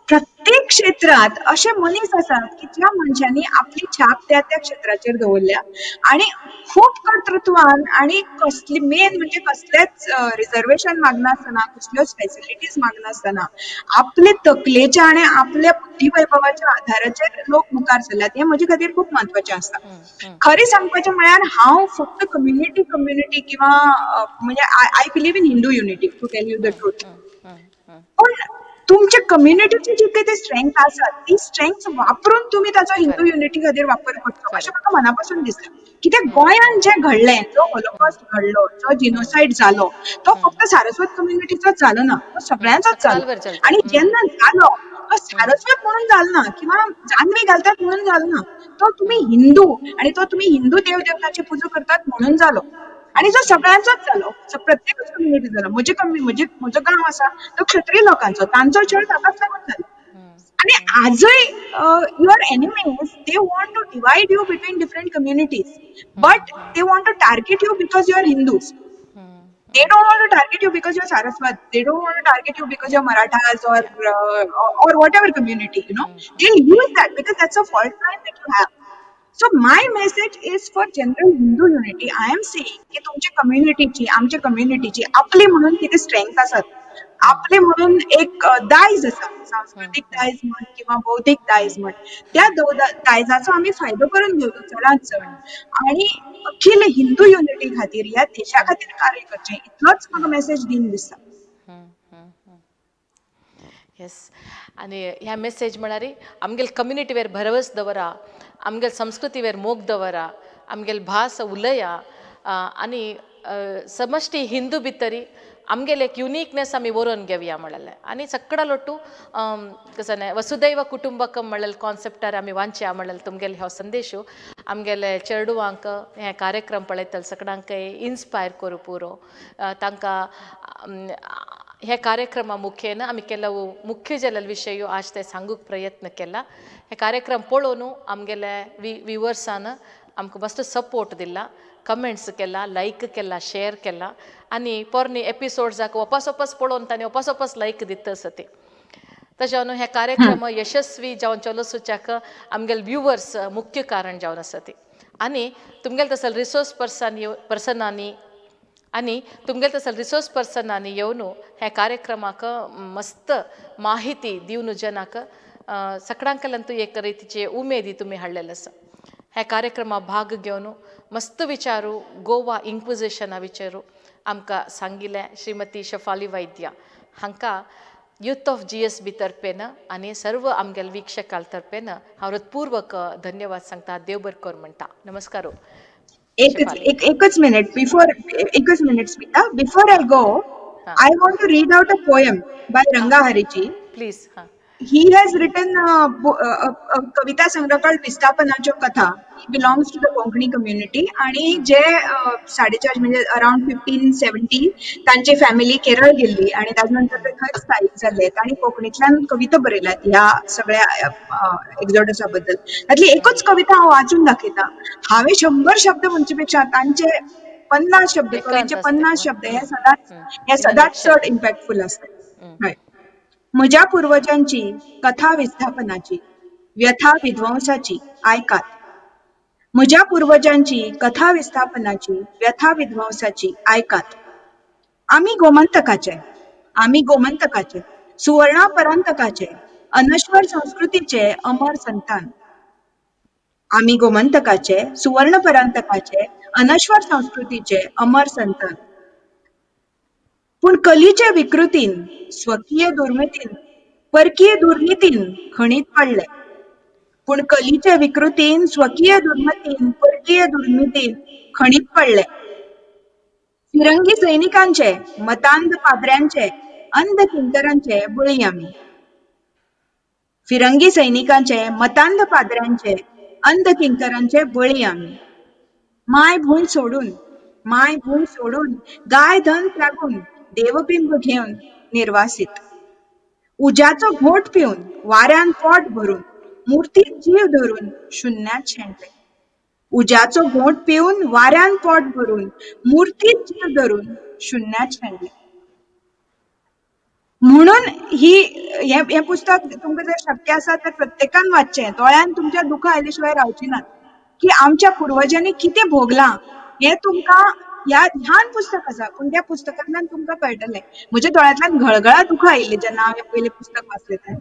प्रत्येक क्षेत्रात असे मनीस आसात की ज्या मनशांनी आपली छाप त्या त्या क्षेत्राचेर दवरल्या आनी खूब कर्तृत्वान आनी कसली मेन म्हणजे कसलेच रिजर्वेशन मागनासतना कसल्योच फॅसिलिटीज मागनासतना आपले तकलेच्या आनी आपल्या बुद्धिवैभवाच्या आधाराचेर लोक मुखार सरल्यात हें म्हजे खातीर खूब म्हत्वाचें आसा. खरें सांगपाचें म्हळ्यार हांव फक्त कम्युनिटी किंवा म्हणजे I believe in Hindu unity to tell you the truth. पण तुमच्या कम्युनिटीची जी काही स्ट्रेंथ आसा ती स्ट्रेंथ वापरून तुम्ही ताचो हिंदू युनिटी खातीर वापर करचो अशें म्हाका मनापासून दिसता. कित्याक गोंयांत जें घडलें जो होलोकॉस्ट घडलो जो जिनोसायड जालो तो फक्त सारस्वत कम्युनिटीचोच जालो ना, तो सगळ्यांचोच जालो. आनी जेन्ना जालो तो सारस्वत म्हणून जालो ना किंवा जानवी घालतात म्हणून जालो ना, तो तुम्ही हिंदू आनी तो तुम्ही हिंदू देव देवतांची पुजा करतात म्हणून जालो. आणि जो सगळ्यांचोच जालो प्रत्येकच कम्युनिटी जालो. म्हजो गांव आसा तो क्षत्रिय लोकांचो तांचो छळ ताकाच लागून जालो. आणि आजय your enemies they want to divide you between different communities but they want to target you because you are Hindus. They don't want to target you because you're Saraswat. They don't want to target you because you're Marathas or whatever community, you know. They'll use that because that's a fault line that you have. So my message is for general Hindu unity. I am saying की तुमच्या कम्युनिटीची, आमच्या कम्युनिटीची आपली म्हणून किती स्ट्रेंथ आसात, आपले म्हणून एक दायज आसा, सांस्कृतिक दायज म्हण किंवा बौद्धिक दायज म्हण, त्या दायजाचो आमी फायदो करून घेवचो चडांत चड, आणि अखिल हिंदू युनिटी खातीर, ह्या देशा खातीर कार्य करचें, इतलोच म्हाका मेसेज दिन दिसता. येस. आनी ह्या मेसेज म्हळ्यार आमगेल कम्युनिटी वेर भरवस दवरा, आमगेल संस्कृती वेर मोग दवरा, आमगेल भास उलया, आनी समश्टी हिंदू भितरी आमगेल एक युनिकनेस आमी वरोवन घेवया म्हणलें. आनी सगळा लोटू कसं वसुदैव कुटुंबकम म्हणलें कॉन्सेप्टार आमी वांच्या म्हणलें तुमगेले हो संदेशू आमगेले चेडवांक हे कार्यक्रम पळयतले सगळ्यांक इन्स्पायर करूं पुरो, तांकां हे कार्यक्रमा मुखेन आमी ಕೆಲವು मुख्य जाल्ले विशय आज ते सांगूक प्रयत्न केला. हे कार्यक्रम पळोवन आमगेले व्ह्युअर्सान आमकां मस्त सपोर्ट दिला, कमेंट्स केला, लायक केला, शेअर केला, आनी पोरणी एपिसोड्साक वापस पळोवन तांणी वापस लायक दिता आसत. तशें हे कार्यक्रम यशस्वी जावन चलो सुचाक आमगेले व्ह्युअर्स मुख्य कारण जावन आसत. आनी तुमगेले तसले रिसोर्स पर्सनांनी आनी तुमगेले तसले रिसोर्स पर्सनांनी येवन हे कार्यक्रमाक मस्त माहिती दिवन जनाक सगळ्यांकलंतू एक रितीचे उमेदी तुमी हाडलेले आसा. हे कार्यक्रमाक भाग घेवन मस्त विचारू गोवा इंक्विजिशना विचारू आमकां सांगिल्ले श्रीमती शफाली वैद्य हांकां यूथ ऑफ GSB तर्फेन आनी सर्व आमगेल वीक्षकाल तर्फेन हांव हृदयपूर्वक धन्यवाद सांगता, देव बरें कर म्हणटा. नमस्कार. एकच minute Smita, before I go I want to read out a poem by Ranga Harichi. Please. He has written a कविता संग्रह called विस्थापनाच्यो कथा. He belongs to the Konkani community आणि जे 4.5 म्हणजे अराउंड 1570 तांची फॅमिली केरळ गेल्ली आणि त्यानंतर ते थंय स्थायीक जाल्लेत आणि कोंकणीतल्यान कविता बरयल्यात ह्या सगळ्या एक्झोडसा बद्दल. त्यातली एकच कविता हांव वाचून दाखयता. हांवें 100 शब्द म्हणचे पेक्षा तांचे 50 शब्द, कवीचे 50 शब्द हे सदांच चड इम्पॅक्टफुल असतात. म्हज्या पूर्वजांची कथा विस्थापनाची, व्यथा विध्वंसाची आयकात. म्हज्या पूर्वजांची कथा विस्थापनाची, व्यथा विध्वंसाची आयकात. आम्ही गोमंतकाचे, सुवर्णा परांतकाचे, अनश्वर संस्कृतीचे अमर संतान. आम्ही गोमंतकाचे, सुवर्ण परांतकाचे, अनश्वर संस्कृतीचे अमर संतान. पण कलीचे विकृतीन, स्वकीय दुर्मितीन, परकीय दुर्नीतीन खणीत पडले. पण कलीचे विकृतीन, स्वकीय दुर्मतीन, परकीय दुर्नीतीन खणीत पडले. फिरंगी सैनिकांचे, मतांध पाद्र्यांचे, अंध किंकरांचे बळी आम्ही. फिरंगी सैनिकांचे, मतांध पाद्र्यांचे, अंध किंकरांचे बळी आम्ही. माय भूंय सोडून, गाय धन त्यागून, देवबिंब घेऊन निर्वासित. उज्याचो घोट पिऊन, वाऱ्यान पोट भरून, मूर्तीत जीव धरून शून्यात शेणले. उज्याचो घोट पिऊन, वाऱ्यान पोट भरून, मूर्तीत जीव धरून शून्यात शेणले. म्हणून हे पुस्तक तुमकां जर शक्य आसा तर प्रत्येकान वाचचें. दोळ्यान तुमच्या दुःख आयले शिवाय रावची नात की आमच्या पूर्वजांनी कितें भोगलां हें तुमकां ह्यान पुस्तक आसा, पण त्या पुस्तकांतल्यान तुमकां कळटलें. म्हज्या दोळ्यांतल्यान घळघळा दुःख आयिल्लें जेन्ना हांवें पयलें पुस्तक वाचलें तें.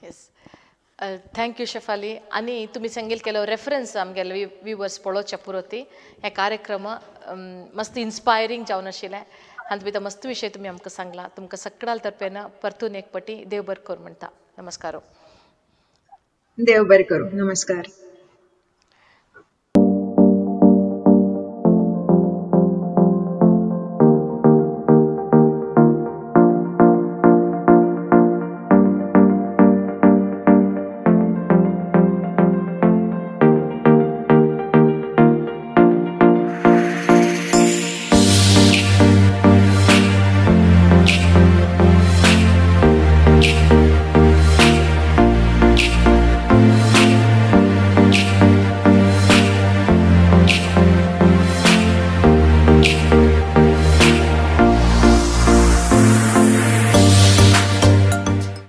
Yes, thank you Shefali. आनी तुमी सांगिल्लें केलो रेफरन्स आमगेले व्ह्युअर्स पळोवचे पुरोती. हे कार्यक्रम मस्त इन्स्पायरींग जावन आशिल्लें आनी तुमी तो मस्त विशय तुमी आमकां सांगला. तुमकां सगळ्यां तर्फेन परतून एक पटी देव बरें कर म्हणटा. नमस्कार. देव बरें करूं. नमस्कार.